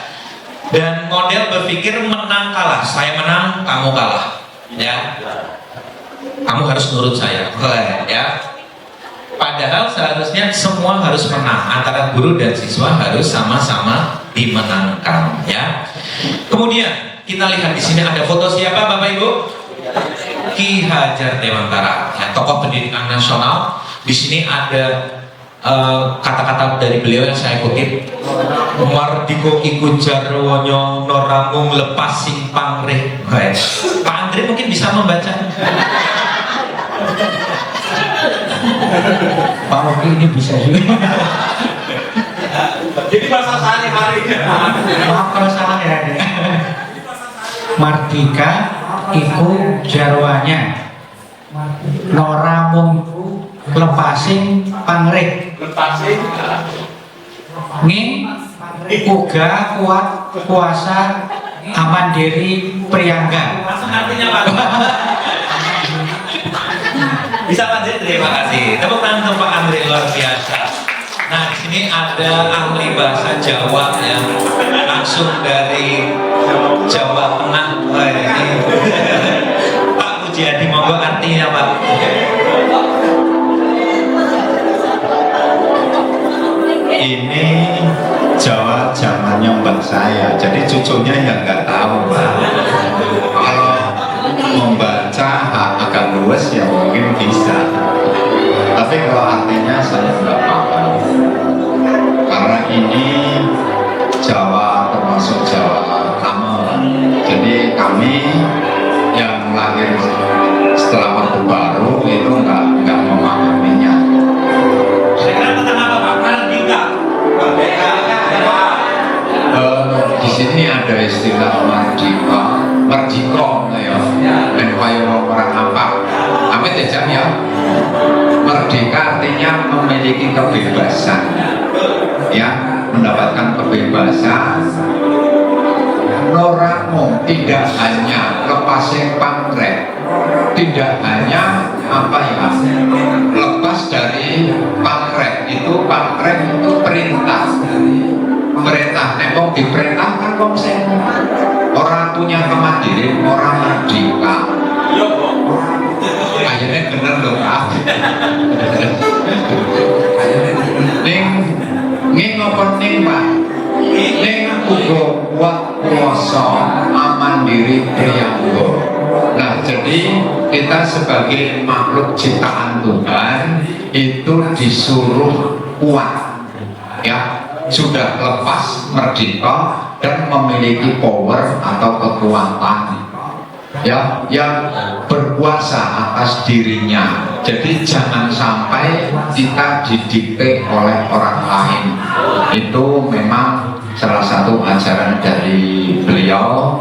Dan model berpikir menang kalah. Saya menang, kamu kalah ya. Kamu harus nurut saya, ya. Padahal seharusnya semua harus menang, antara guru dan siswa harus sama-sama dimenangkan, ya. Kemudian kita lihat di sini ada foto siapa, Bapak Ibu? Ki Hajar Dewantara, ya, tokoh pendidikan nasional. Di sini ada kata-kata dari beliau yang saya kutip. Mardiko iku jarwonyo norangung lepas sing pangrih. Pak Andri mungkin bisa membaca. Pak Oki ini bisa juga. Jadi bahasa sehari-hari. Maaf kalau salah ya. Mardika iku jarwanya. Nora mung lepasing pangrih. Lepasin. Nging uga kuat kuasa aman diri priyangga. Langsung artinya Pak. Bisa Pak Andre? Terima kasih. Tepuk tangan untuk Pak Andre, luar biasa. Nah, di sini ada ahli bahasa Jawa yang langsung dari Jawa Tengah. Wah, ini Pak Pujiadi, monggo artinya Pak. Ini Jawa zamannya mbak saya, jadi cucunya yang nggak tahu Pak. Kalau membaca agak luas ya mungkin bisa, tapi kalau artinya saya nggak paham. Karena ini Jawa termasuk Jawa Tamil, jadi kami yang lahir setelah Orde Baru itu nggak memahaminya. Sekarang tentang apa Pak? Mardika. Merdeka. Di sini ada istilah merdeka, merdiko, ya, empire orang apa? Amit ya Jam ya. Merdeka artinya memiliki kebebasan, ya, mendapatkan kebebasan. Noramu tidak hanya lepasing pangkrek, tidak hanya apa ya, lepas dari pangkrek itu perintah. Perintah, nempong diperintahkan kok orang punya kemandirian, orang merdeka. Akhirnya bener loh Pak. Ning ngopo ning Pak? Ning uga kuat kuasa aman diri priyangga. Nah, jadi kita sebagai makhluk ciptaan Tuhan itu disuruh kuat, ya, sudah lepas merdeka dan memiliki power atau kekuatan, ya, yang berkuasa atas dirinya. Jadi jangan sampai kita didikte oleh orang lain. Itu memang salah satu ajaran dari beliau.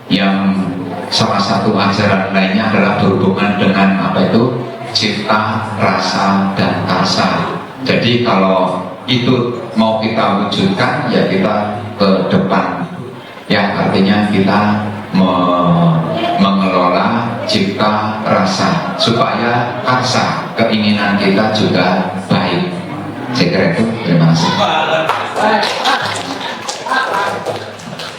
Yang salah satu ajaran lainnya adalah berhubungan dengan apa itu cipta, rasa, dan kasa. Jadi kalau itu mau kita wujudkan, ya kita ke depan, ya, artinya kita mengelola cipta rasa supaya karsa, keinginan kita juga baik. Saya kira itu. Terima kasih.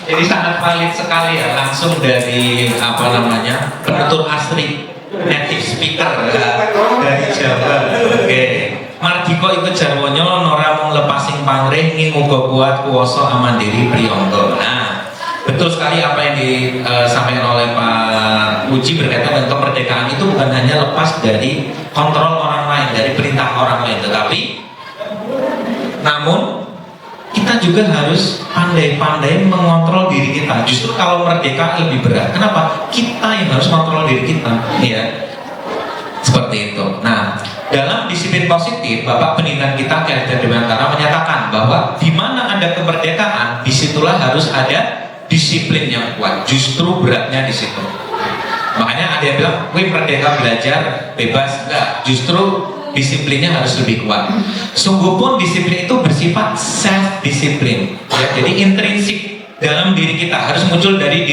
Jadi sangat valid sekali ya, langsung dari apa namanya, penutur asli, native speaker ya, dari Jawa. Oke. Mardika iku jarwanya ora mung lepasing pangrih ing uga kuat kuwasa aman diri priyangga. Nah, betul sekali apa yang disampaikan oleh Pak Puji berkaitan dengan kemerdekaan itu bukan hanya lepas dari kontrol orang lain, dari perintah orang lain, tetapi namun kita juga harus pandai-pandai mengontrol diri kita. Justru kalau merdeka lebih berat. Kenapa? Kita yang harus mengontrol diri kita, ya. Seperti itu. Nah, dalam disiplin positif, Bapak Pendidikan kita Khalid Dewantara menyatakan bahwa di mana ada kemerdekaan, disitulah harus ada disiplin yang kuat. Justru beratnya di situ. Makanya ada yang bilang, "Wih, merdeka belajar bebas." Enggak, justru disiplinnya harus lebih kuat. Sungguh pun disiplin itu bersifat self disiplin, ya, jadi intrinsik dalam diri kita, harus muncul dari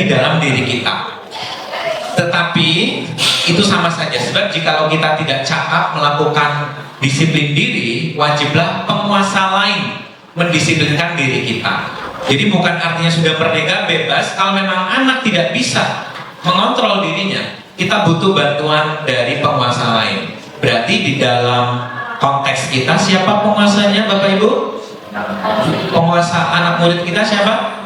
dalam diri kita. Tetapi itu sama saja, sebab jikalau kita tidak cakap melakukan disiplin diri, wajiblah penguasa lain mendisiplinkan diri kita. Jadi bukan artinya sudah merdeka bebas. Kalau memang anak tidak bisa mengontrol dirinya, kita butuh bantuan dari penguasa lain. Berarti di dalam konteks kita, siapa penguasanya Bapak Ibu? Penguasa anak murid kita siapa?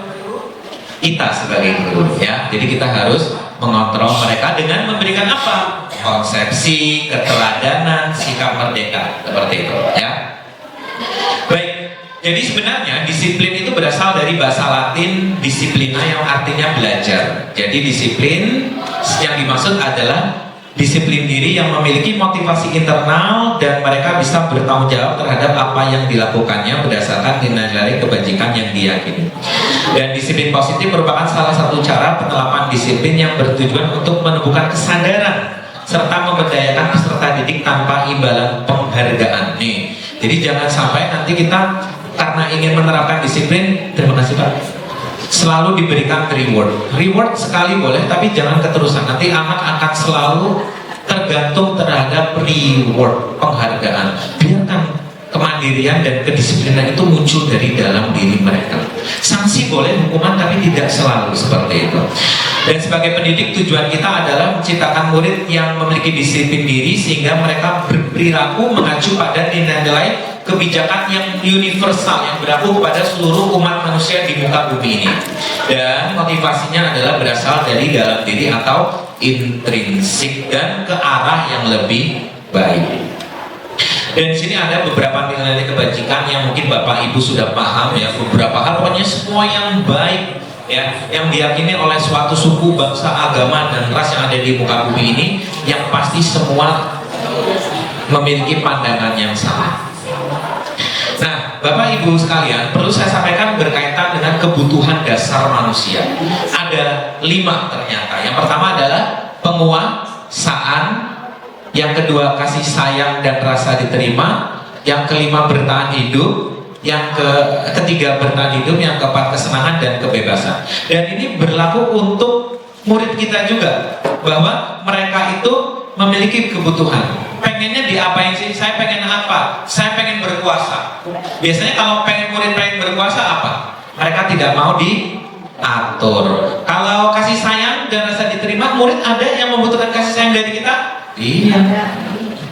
Kita sebagai guru, ya. Jadi kita harus mengontrol mereka dengan memberikan apa? Konsepsi, keteladanan, sikap merdeka, seperti itu, ya. Baik, jadi sebenarnya disiplin itu berasal dari bahasa Latin disiplina yang artinya belajar. Jadi disiplin yang dimaksud adalah disiplin diri yang memiliki motivasi internal dan mereka bisa bertanggung jawab terhadap apa yang dilakukannya berdasarkan nilai-nilai kebajikan yang diyakini. Dan disiplin positif merupakan salah satu cara penerapan disiplin yang bertujuan untuk menumbuhkan kesadaran serta memberdayakan peserta didik tanpa imbalan penghargaan. Nih, jadi jangan sampai nanti kita karena ingin menerapkan disiplin, terima kasih Pak, selalu diberikan reward sekali boleh, tapi jangan keterusan. Nanti anak akan selalu tergantung terhadap reward, penghargaan. Biarkan kemandirian dan kedisiplinan itu muncul dari dalam diri mereka. Sanksi boleh, hukuman, tapi tidak selalu seperti itu. Dan sebagai pendidik, tujuan kita adalah menciptakan murid yang memiliki disiplin diri sehingga mereka berperilaku mengacu pada nilai-nilai kebijakan yang universal yang berlaku kepada seluruh umat manusia di muka bumi ini. Dan motivasinya adalah berasal dari dalam diri atau intrinsik dan ke arah yang lebih baik. Dan di sini ada beberapa nilai kebajikan yang mungkin Bapak Ibu sudah paham ya, beberapa hal, pokoknya semua yang baik ya, yang diyakini oleh suatu suku, bangsa, agama dan ras yang ada di muka bumi ini, yang pasti semua memiliki pandangan yang sama. Nah, Bapak Ibu sekalian, perlu saya sampaikan berkaitan dengan kebutuhan dasar manusia. Ada 5 ternyata. Yang pertama adalah penguasaan, yang kedua kasih sayang dan rasa diterima, yang kelima bertahan hidup, yang ketiga bertahan hidup, yang keempat kesenangan dan kebebasan. Dan ini berlaku untuk murid kita juga, bahwa mereka itu memiliki kebutuhan. Pengennya diapain sih? Saya pengen apa? Saya pengen berkuasa. Biasanya kalau pengen murid pengen berkuasa apa? Mereka tidak mau diatur. Kalau kasih sayang dan rasa diterima, murid ada yang membutuhkan kasih sayang dari kita? Iya.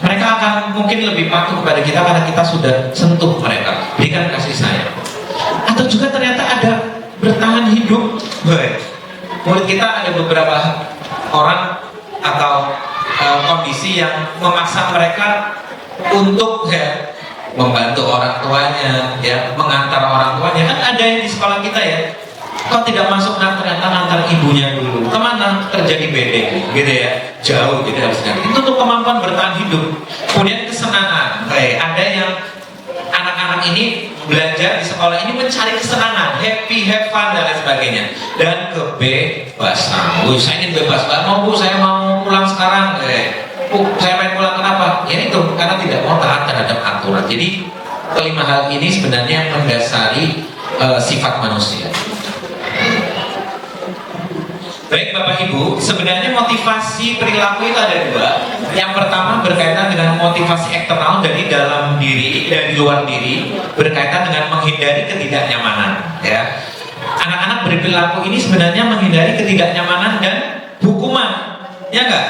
Mereka akan mungkin lebih patuh kepada kita karena kita sudah sentuh mereka, berikan kasih sayang. Atau juga ternyata ada bertahan hidup. Baik. Murid kita ada beberapa orang atau kondisi yang memaksa mereka untuk ya, membantu orang tuanya, ya, mengantar orang tuanya. Kan ada yang di sekolah kita ya, kok tidak masuk, nah ternyata ngantar ibunya dulu. Kemana? Kerja di BD, gitu ya, jauh gitu harus ganti. Itu untuk kemampuan bertahan hidup. Kemudian kesenangan. Ada yang anak-anak ini belajar di sekolah ini mencari kesenangan, happy, have fun dan lain sebagainya. Dan kebebasan. Saya ingin bebas, nggak mau Bu, saya mau pulang sekarang. Bu, saya pengen pulang, kenapa? Ya itu, karena tidak mau taat terhadap aturan. Jadi kelima hal ini sebenarnya mendasari sifat manusia. Baik Bapak Ibu, sebenarnya motivasi perilaku itu ada 2. Yang pertama berkaitan dengan motivasi eksternal dari dalam diri, dari luar diri, berkaitan dengan menghindari ketidaknyamanan. Ya, anak-anak berperilaku ini sebenarnya menghindari ketidaknyamanan dan hukuman, ya enggak?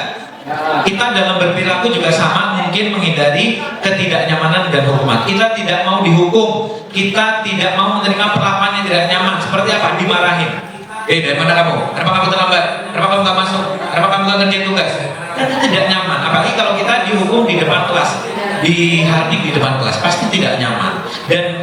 Kita dalam berperilaku juga sama, mungkin menghindari ketidaknyamanan dan hukuman. Kita tidak mau dihukum, kita tidak mau menerima perlakuan yang tidak nyaman. Seperti apa? Dimarahin. Dari mana kamu? Kenapa kamu terlambat? Kenapa kamu nggak masuk? Kenapa kamu nggak ngerjain tugas? Kan tidak nyaman. Apalagi kalau kita dihukum di depan kelas, dihardik di depan kelas, pasti tidak nyaman. Dan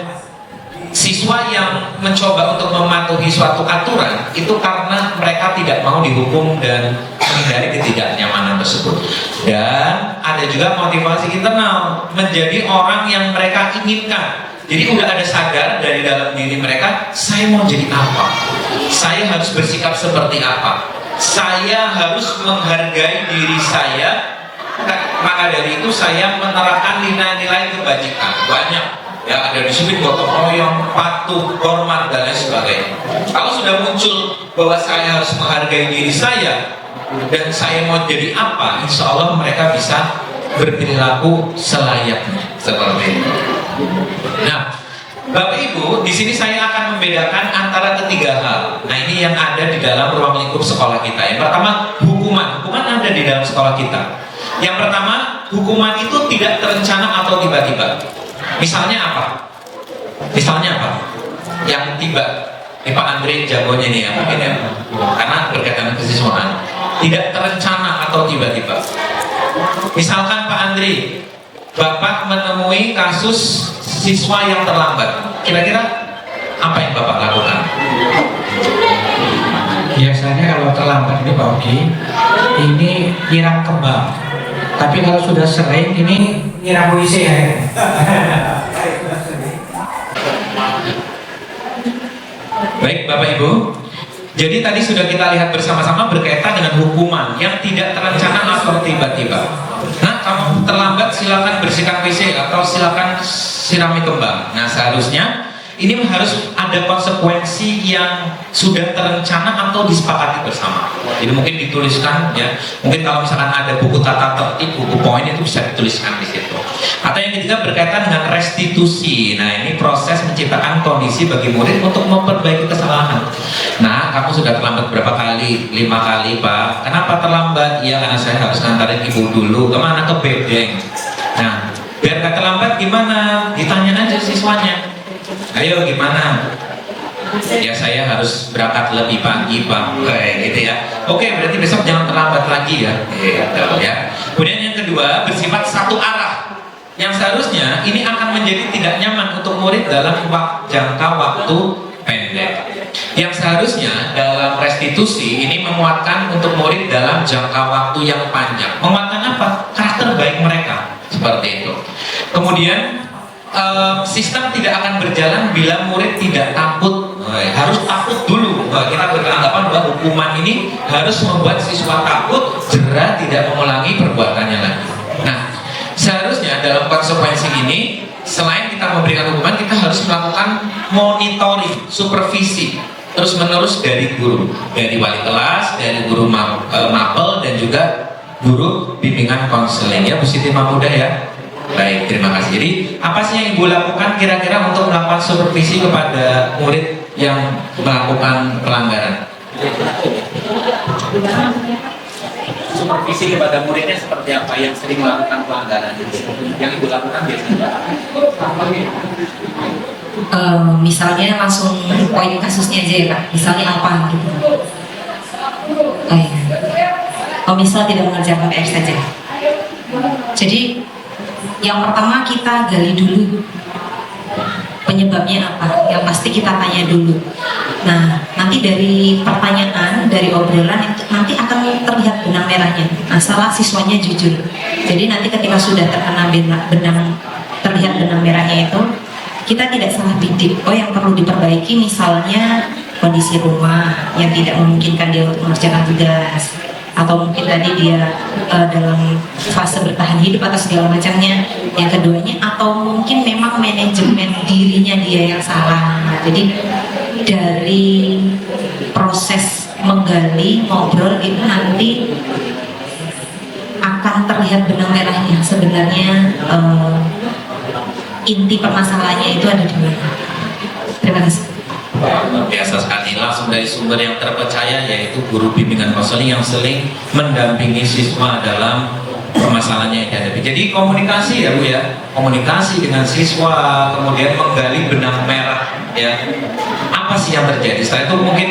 siswa yang mencoba untuk mematuhi suatu aturan itu karena mereka tidak mau dihukum dan menghindari ketidaknyamanan tersebut. Dan ada juga motivasi internal, menjadi orang yang mereka inginkan. Jadi udah ada sadar dari dalam diri mereka, saya mau jadi apa? Saya harus bersikap seperti apa? Saya harus menghargai diri saya. Maka dari itu saya menerapkan nilai-nilai kebajikan. Banyak. Ya, ada disiplin, gotong royong, patuh, hormat dan lain sebagainya. Kalau sudah muncul bahwa saya harus menghargai diri saya dan saya mau jadi apa, insya Allah mereka bisa berperilaku selayaknya seperti itu. Nah, Bapak Ibu, di sini saya akan membedakan antara ketiga hal. Nah, ini yang ada di dalam ruang lingkup sekolah kita. Yang pertama, hukuman. Hukuman ada di dalam sekolah kita. Yang pertama, hukuman itu tidak terencana atau tiba-tiba. Misalnya apa? Misalnya apa? Yang tiba. Ini Pak Andre jagonya nih ya, mungkin ya. Karena berkaitan dengan kesiswaan. Tidak terencana atau tiba-tiba. Misalkan Pak Andre, Bapak menemui kasus siswa yang terlambat. Kira-kira apa yang Bapak lakukan? biasanya kalau terlambat ini Pak Ogi, ini nyiram kembang. Tapi kalau sudah sering ini nyiram puisi ya. Baik Bapak Ibu, jadi tadi sudah kita lihat bersama-sama berkaitan dengan hukuman yang tidak terencana atau tiba-tiba. Nah, kamu terlambat silakan bersihkan WC atau silakan sirami kembang. Nah, seharusnya ini harus ada konsekuensi yang sudah terencana atau disepakati bersama. Jadi mungkin dituliskan ya. Mungkin kalau misalkan ada buku tata tertib, buku poin itu bisa dituliskan di situ. Atau yang ketiga berkaitan dengan restitusi. Nah, ini proses menciptakan kondisi bagi murid untuk memperbaiki kesalahan. Nah, kamu sudah terlambat berapa kali? 5 kali, Pak. Kenapa terlambat? Iya, karena saya harus ngantarin ibu dulu. Kemana? Ke bedeng. Nah, biar gak terlambat gimana? Ditanya aja siswanya. Ayo gimana? Ya saya harus berangkat lebih pagi Pak, kayak gitu ya. Oke, berarti besok jangan terlambat lagi ya. Gitu ya. Kemudian yang kedua bersifat satu arah. Yang seharusnya ini akan menjadi tidak nyaman untuk murid dalam jangka waktu pendek. Yang seharusnya dalam restitusi ini menguatkan untuk murid dalam jangka waktu yang panjang. Menguatkan apa? Karakter baik mereka. Seperti itu. Kemudian sistem tidak akan berjalan bila murid tidak takut. Harus takut dulu. Kita beranggapan bahwa hukuman ini harus membuat siswa takut, jera, tidak mengulangi perbuatannya lagi. Nah, seharusnya dalam konsekuensi ini, selain kita memberikan hukuman, kita harus melakukan monitoring, supervisi terus menerus dari guru, dari wali kelas, dari guru mapel, dan juga guru bimbingan konseling. Ya, Bu Siti Mahmudah ya. Baik, terima kasih. Jadi, apa sih yang Ibu lakukan kira-kira untuk melakukan supervisi kepada murid yang melakukan pelanggaran? Supervisi kepada muridnya seperti apa yang sering melakukan pelanggaran? Yang Ibu lakukan biasanya? Misalnya langsung poin kasusnya aja ya Kak. Misalnya apa gitu? Misal tidak mengerjakan PR saja. Jadi yang pertama kita gali dulu penyebabnya apa, yang pasti kita tanya dulu. Nah, nanti dari pertanyaan, dari obrolan itu nanti akan terlihat benang merahnya. Masalah siswanya jujur. Jadi nanti ketika sudah terkena terlihat benang merahnya itu, kita tidak salah bidik. Oh, yang perlu diperbaiki misalnya kondisi rumah yang tidak memungkinkan dia untuk mengerjakan tugas, atau mungkin tadi dia dalam fase bertahan hidup atau segala macamnya. Yang keduanya, atau mungkin memang manajemen dirinya dia yang salah. Nah, jadi dari proses menggali, ngobrol itu nanti akan terlihat benang merahnya sebenarnya inti permasalahannya itu ada di mana. Terima kasih. Biasa sekali, langsung dari sumber yang terpercaya, yaitu guru bimbingan konseling yang sering mendampingi siswa dalam permasalahannya yang dihadapi. Jadi komunikasi ya Bu ya, komunikasi dengan siswa, kemudian menggali benang merah ya, apa sih yang terjadi. Setelah itu mungkin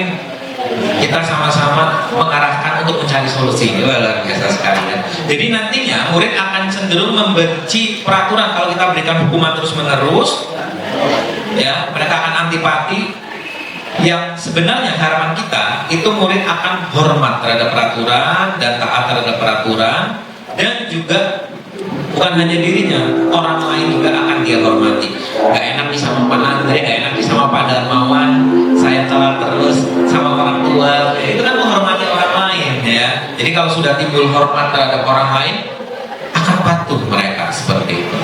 kita sama-sama mengarahkan untuk mencari solusi. Luar biasa sekali ya. Jadi nantinya murid akan cenderung membenci peraturan kalau kita berikan hukuman terus menerus ya, mereka akan antipati. Yang sebenarnya harapan kita itu murid akan hormat terhadap peraturan dan taat terhadap peraturan, dan juga bukan hanya dirinya, orang lain juga akan dia hormati. Gak enak nih sama Pak Andre, gak enak nih sama Pak Darmawan, saya telat terus sama orang tua, ya, itu kan menghormati orang lain ya. Jadi kalau sudah timbul hormat terhadap orang lain, akan patuh mereka seperti itu.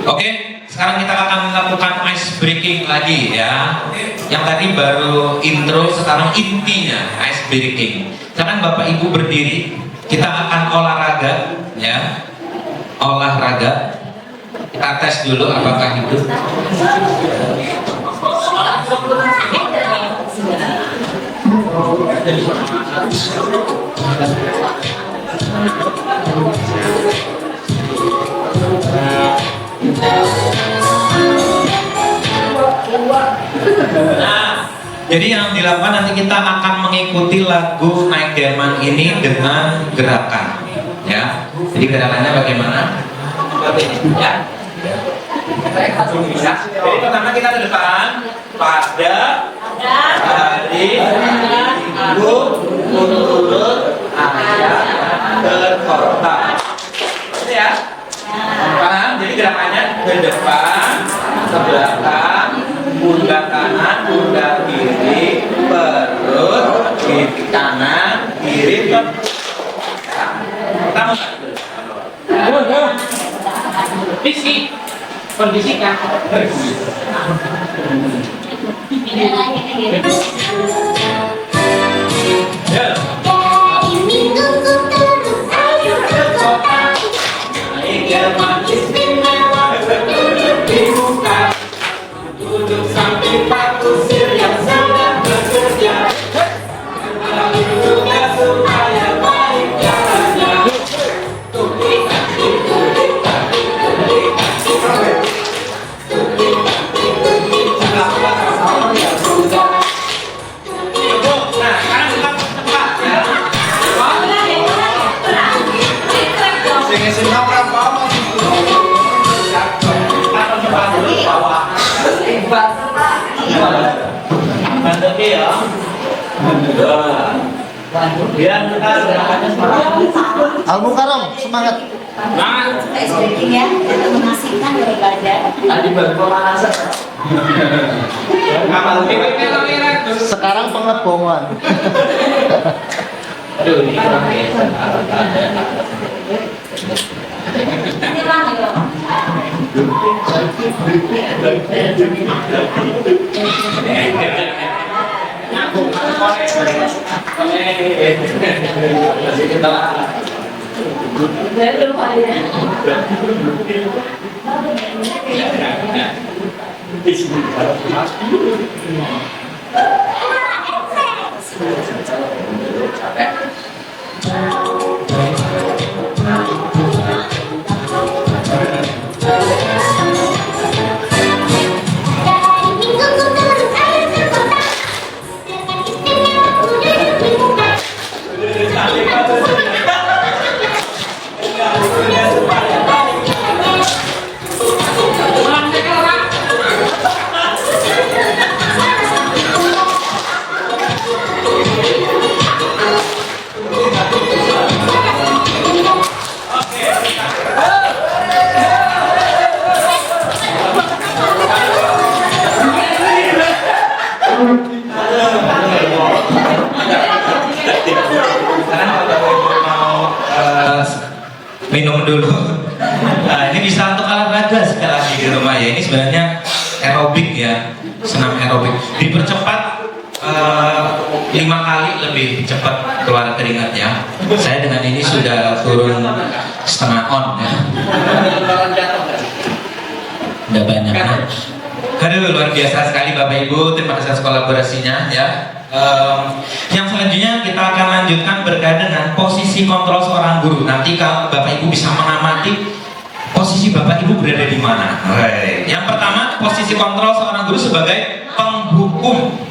Oke, sekarang kita akan melakukan ice breaking lagi ya. Yang tadi baru intro, sekarang intinya ice breaking. Sekarang Bapak Ibu berdiri, kita akan olahraga ya. Olahraga. Kita tes dulu apakah hidup. Nah, jadi yang dilakukan nanti kita akan mengikuti lagu Naik Delman ini dengan gerakan, ya. Jadi gerakannya bagaimana? Ya. Jadi pertama kita ke depan, pada, hari, panggung menurut ayat terkota. Gitu ya? Paham? Jadi gerakannya ke depan, ke belakang, pundak kanan, pundak kiri, perut, kiri kanan, kiri ke pertama. Fisik, kondisi kan. Ya. Naik yang manis istimewa, di muka, duduk samping Pak Kusir yang sedang bekerja. Juga supaya baik jalannya. Nah, sekarang kita cepat ya. Mantap ya. Biar kita gerakannya semangat. Al-Mukarram, semangat. Stretching ya, untuk mengasihkan daripada Tadi berpemanasan. Kapal Sekarang pengebongan. Aduh, ini kurang biasa. Minum dulu. Nah, ini bisa untuk olahraga sekali lagi di rumah ya. Ini sebenarnya aerobik ya, senam aerobik. Dipercepat 5 kali lebih cepat keluar keringatnya. Saya dengan ini sudah turun setengah on ya. Udah banyak. Aduh, luar biasa sekali Bapak Ibu. Terima kasih atas kolaborasinya ya. Yang selanjutnya kita akan lanjutkan berkaitan dengan posisi kontrol seorang guru. Nanti kalau Bapak Ibu bisa mengamati posisi Bapak Ibu berada di mana. Yang pertama, posisi kontrol seorang guru sebagai penghukum.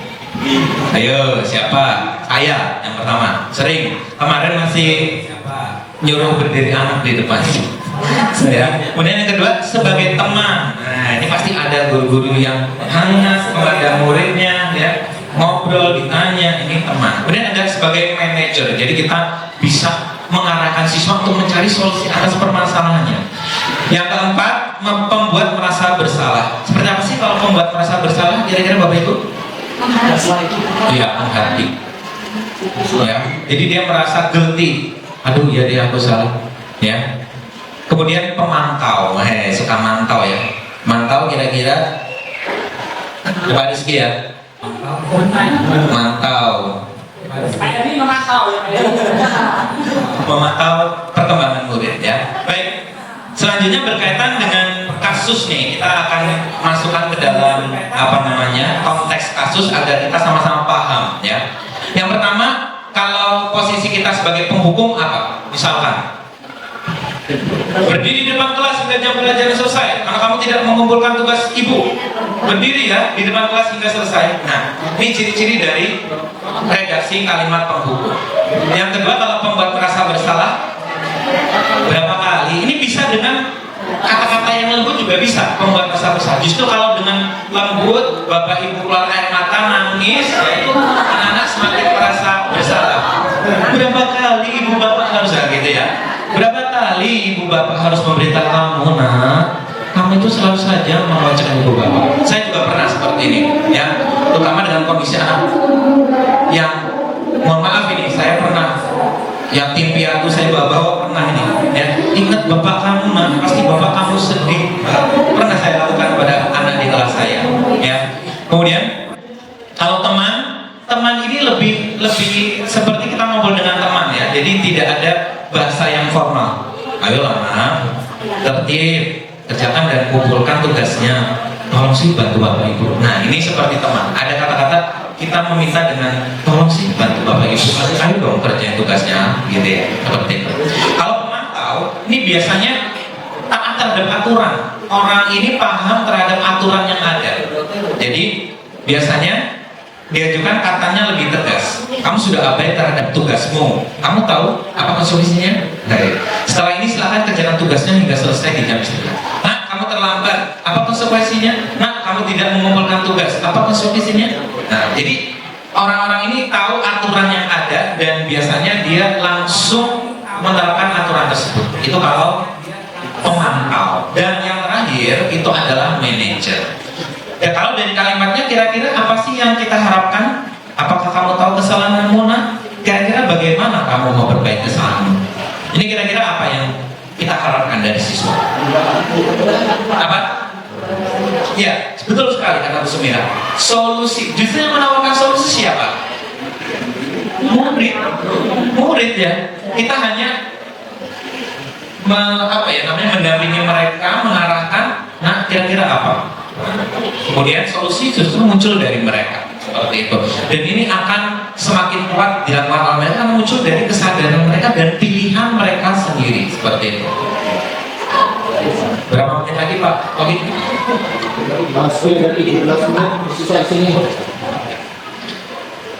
Ayo, siapa? Saya yang pertama. Sering kemarin masih nyuruh berdiri anak di depan. Ya. Kemudian yang kedua, sebagai teman. Nah, ini pasti ada guru-guru yang hangat kepada muridnya ya. Ngobrol, ditanya, ini teman. Kemudian ada sebagai manajer, jadi kita bisa mengarahkan siswa untuk mencari solusi atas permasalahannya. Yang keempat, pembuat merasa bersalah. Seperti apa sih kalau pembuat merasa bersalah? Kira-kira Bapak Ibu? Iya, menghati. Ya, jadi dia merasa guilty. Aduh, ya dia aku salah. Ya. Kemudian pemantau, suka mantau ya. Mantau kira-kira Pak Rizky ya. Mantau. Saya ini memantau ya. Memantau perkembangan murid ya. Baik. Selanjutnya berkaitan dengan kasus nih, kita akan masukkan ke dalam konteks kasus agar kita sama-sama paham ya. Yang pertama, kalau posisi kita sebagai penghukum apa? Misalkan berdiri di depan kelas hingga jam pelajaran selesai, karena kamu tidak mengumpulkan tugas ibu. Berdiri ya di depan kelas hingga selesai. Nah, ini ciri-ciri dari redaksi kalimat penghukum. Yang kedua, kalau pembuat merasa bersalah, berapa kali? Ini bisa dengan kata-kata yang lembut juga bisa pembuat merasa bersalah. Justru kalau dengan lembut, bapak ibu keluar air mata, nangis, ya itu anak-anak semakin merasa Berapa kali ibu bapak harus gitu ya? Berapa kali ibu bapak harus memberitahu kamu, nak, kamu itu selalu saja mengocehkan ibu bapak. Saya juga pernah seperti ini, ya, terutama dengan kondisi anak yang, mohon maaf ini, saya pernah yatim piatu saya bawa pernah ini, ya, ingat bapak kamu, nak, pasti bapak kamu sedih. Pernah saya lakukan pada anak di kelas saya, ya. Kemudian kalau teman ini lebih seperti kita ngobrol dengan teman, ya, jadi tidak ada bahasa yang formal. Ayolah nak, tertib, kerjakan dan kumpulkan tugasnya, tolong sih bantu bapak ibu. Nah ini seperti teman, ada kata-kata kita meminta dengan tolong sih bantu bapak ibu, ayo dong kerjain tugasnya, gitu ya, seperti itu. Kalau pemantau ini biasanya taat terhadap aturan, orang ini paham terhadap aturan yang ada, jadi biasanya diajukan katanya lebih tegas. Kamu sudah abai terhadap tugasmu. Kamu tahu apa konsekuensinya? Baik. Setelah ini silahkan kerjakan tugasnya hingga selesai di jam istirahat. Nah, kamu terlambat. Apa konsekuensinya? Nah, kamu tidak mengumpulkan tugas. Apa konsekuensinya? Nah, jadi orang-orang ini tahu aturan yang ada dan biasanya dia langsung menerapkan aturan tersebut. Itu kalau pemantau. Dan yang terakhir itu adalah manajer. Ya, kalau dari kalimatnya kira-kira apa sih yang kita harapkan? Apakah kamu tahu kesalahanmu, nak? Kira-kira bagaimana kamu mau perbaiki kesalahanmu? Ini kira-kira apa yang kita harapkan dari siswa? Apa? Ya, betul sekali kata Bu Sumira. Solusi, justru yang menawarkan solusi siapa? Murid ya. Kita hanya mendampingi mereka, mengarahkan. Nah, kira-kira apa? Kemudian solusi justru muncul dari mereka seperti itu, dan ini akan semakin kuat dilakukan oleh mereka karena muncul dari kesadaran mereka dan pilihan mereka sendiri seperti itu. Berapa menit lagi Pak Tohid?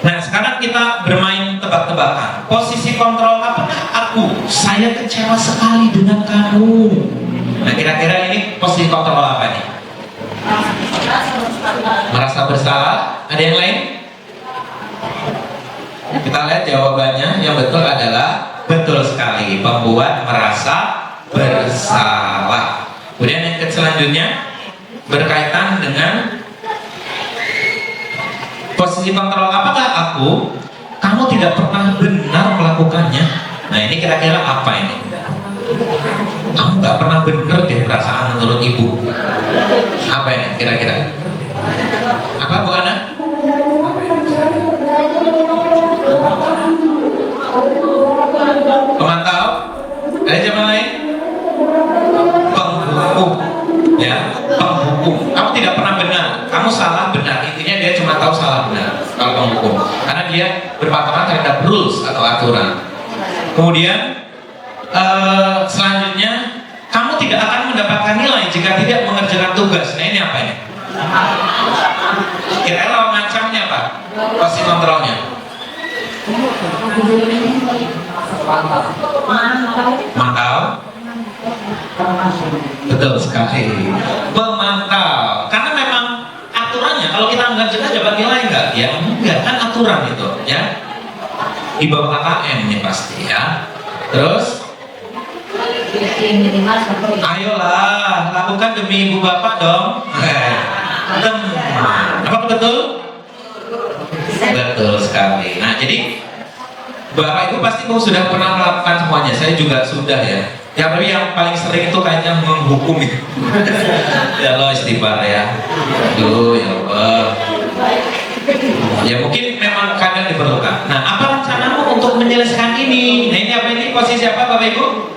Nah sekarang kita bermain tebak-tebakan. Posisi kontrol apakah aku? Saya kecewa sekali dengan kamu. Nah kira-kira ini posisi kontrol apa nih? Merasa bersalah? Ada yang lain? Kita lihat jawabannya. Yang betul adalah betul sekali, pembuat merasa bersalah. Kemudian yang selanjutnya berkaitan dengan posisi kontrol apakah aku? Kamu tidak pernah benar melakukannya. Nah ini kira-kira apa ini? Kamu nggak pernah benar deh perasaan menurut ibu. Apa ini kira-kira? Apa Bu Ana? Pemantau? Ada jamaah lain? Penghukum, ya, penghukum. Kamu tidak pernah benar, kamu salah benar. Intinya dia cuma tahu salah benar. Kalau penghukum, karena dia berpatokan terhadap rules atau aturan. Kemudian selanjutnya, kamu tidak akan mendapatkan nilai jika tidak mengerjakan tugas. Nah ini apa ini? Kira-kira lawan macamnya apa? Posisi kontrolnya. Mantau. Betul sekali. Memantau. Karena memang aturannya, kalau kita mengerjakan dapat nilai enggak? Ya enggak, kan aturan itu, ya. Di bawah KKM ini pasti ya. Terus ayolah, lakukan demi ibu bapak dong. Teman, apa betul? Betul sekali. Nah, jadi bapak ibu pasti sudah pernah melakukan semuanya. Saya juga sudah ya. Ya, tapi yang paling sering itu kayaknya menghukum itu. Ya Allah, istighfar ya. Aduh, ya Allah. Ya mungkin memang kadang diperlukan. Nah, apa rencanamu untuk menyelesaikan ini? Nah, ini apa ini? Posisi apa Bapak Ibu?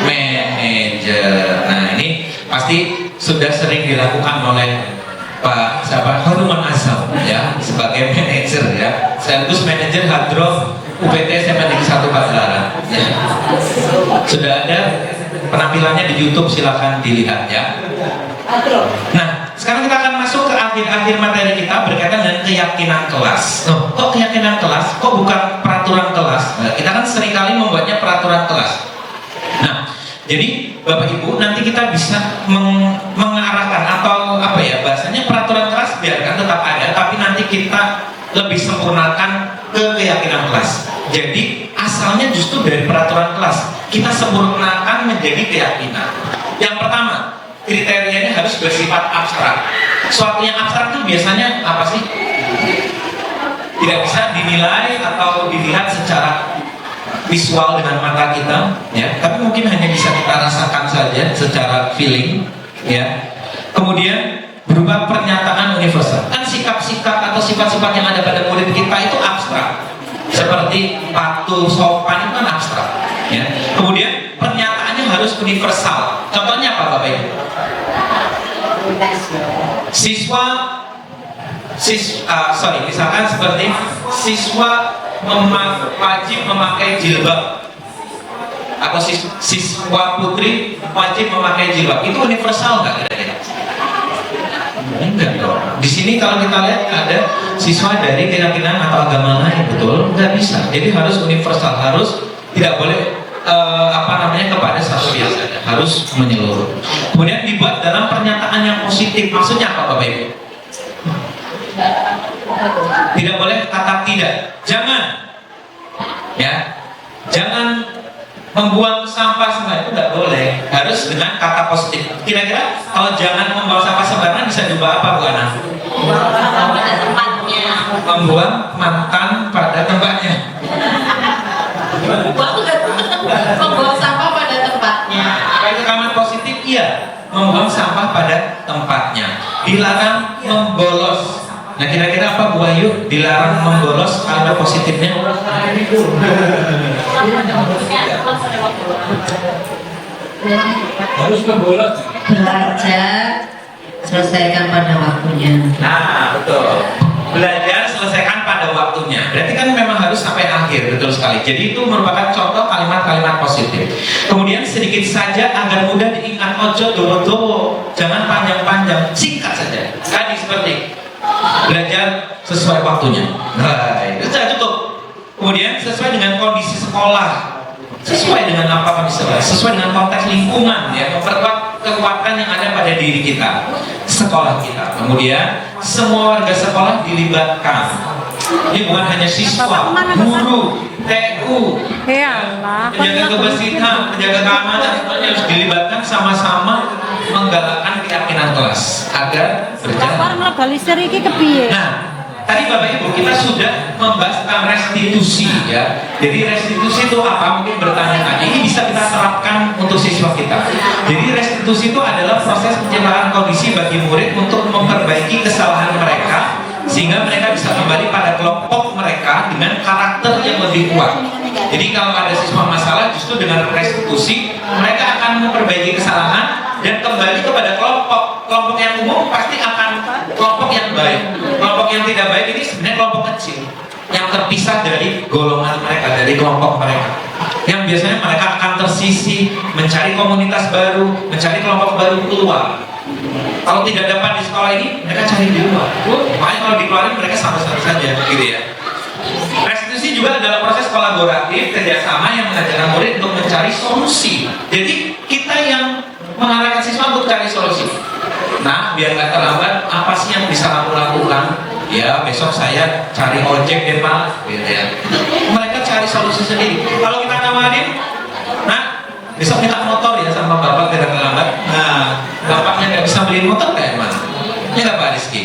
Manajer. Nah, ini pasti sudah sering dilakukan oleh Pak Haruman Asam ya, sebagai manajer ya. Sekaligus manajer Hadroh UPT SMA Negeri 1 Pagelaran ya. Sudah ada penampilannya di YouTube, silahkan dilihat ya. Nah, sekarang kita akan masuk ke akhir-akhir materi kita berkaitan dengan keyakinan kelas. Kok keyakinan kelas? Kok bukan peraturan kelas? Nah, kita kan seringkali membuatnya peraturan kelas. Nah, jadi Bapak Ibu nanti kita bisa mengarahkan atau apa ya bahasanya, peraturan kelas biarkan tetap ada, tapi nanti kita lebih sempurnakan ke keyakinan kelas. Jadi asalnya justru dari peraturan kelas kita sempurnakan menjadi keyakinan. Yang pertama, kriterianya harus bersifat abstrak. Suatu yang abstrak itu biasanya apa sih? Tidak bisa dinilai atau dilihat secara visual dengan mata kita, ya. Tapi mungkin hanya bisa kita rasakan saja secara feeling, ya. Kemudian berupa pernyataan universal. Kan sikap-sikap atau sifat-sifat yang ada pada murid kita itu abstrak. Seperti patuh, sopan itu kan abstrak, ya. Kemudian pernyataannya harus universal. Contohnya apa Bapak Ibu? Misalkan seperti siswa wajib memakai jilbab atau siswa putri wajib memakai jilbab. Itu universal nggak kira-kira? Enggak dong. Di sini kalau kita lihat ada siswa dari keyakinan atau agama lain, betul? Nggak bisa. Jadi harus universal, harus tidak boleh kepada satu pihak saja, harus menyeluruh. Kemudian dibuat dalam pernyataan yang positif. Maksudnya apa Bapak Ibu? Tidak boleh kata tidak. Jangan, ya, jangan membuang sampah sembarangan, itu nggak boleh. Harus dengan kata positif. Kira-kira kalau jangan membuang sampah sembarangan bisa diubah apa Bu Ana? Membuang mantan pada tempatnya. Membuang sampah pada tempatnya. Kalau rekaman positif, iya, membuang sampah pada tempatnya. Dilarang membolos. Nah kira-kira apa Bu Ayu? Dilarang membolos, kalimat positifnya? Harus membolos. Belajar, selesaikan pada waktunya. Nah betul. Belajar selesaikan pada waktunya. Berarti kan memang harus sampai akhir, betul sekali. Jadi itu merupakan contoh kalimat-kalimat positif. Kemudian sedikit saja agar mudah diingat, ojo dowo-dowo, jangan panjang-panjang, singkat saja. Tadi seperti belajar sesuai waktunya. Nah, itu sudah cukup. Kemudian sesuai dengan kondisi sekolah, sesuai dengan apa kondisi sekolah, sesuai dengan konteks lingkungan, ya, memperkuat kekuatan yang ada pada diri kita, sekolah kita. Kemudian semua warga sekolah dilibatkan. Ini bukan hanya siswa, guru, TU, penjaga kebersihan, penjaga keamanan, semuanya harus dilibatkan sama-sama menggalakkan keyakinan kelas agar berjalan. Nah, tadi Bapak Ibu kita sudah membahas tentang restitusi, ya. Jadi restitusi itu apa? Mungkin bertanya-tanya. Ini bisa kita terapkan untuk siswa kita. Jadi restitusi itu adalah proses penciptaan kondisi bagi murid untuk memperbaiki kesalahan mereka sehingga mereka bisa kembali pada kelompok mereka dengan karakter yang lebih kuat. Jadi kalau ada siswa masalah, justru dengan restitusi mereka akan memperbaiki kesalahan dan kembali kepada kelompok yang umum, pasti akan kelompok yang baik. Kelompok yang tidak baik ini sebenarnya kelompok kecil yang terpisah dari golongan mereka, dari kelompok mereka, yang biasanya mereka akan tersisih, mencari komunitas baru, mencari kelompok baru, keluar. Kalau tidak dapat di sekolah ini, mereka cari di luar. Makanya kalau dikeluarin mereka sama-sama saja, gitu ya. Restitusi juga adalah proses kolaboratif kerjasama yang mengajarkan murid untuk mencari solusi. Jadi kita yang mengarahkan siswa untuk cari solusi. Nah, biar nggak terlambat, apa sih yang bisa aku lakukan? Ya, besok saya cari ojek deh Pak, gitu ya. Mereka cari solusi sendiri. Kalau kita nawarin, nah, besok minta motor ya sama Bapak biar terlambat. Nah, bapaknya nggak bisa beli motor kayak mana? Ya nggak Pak Rizky?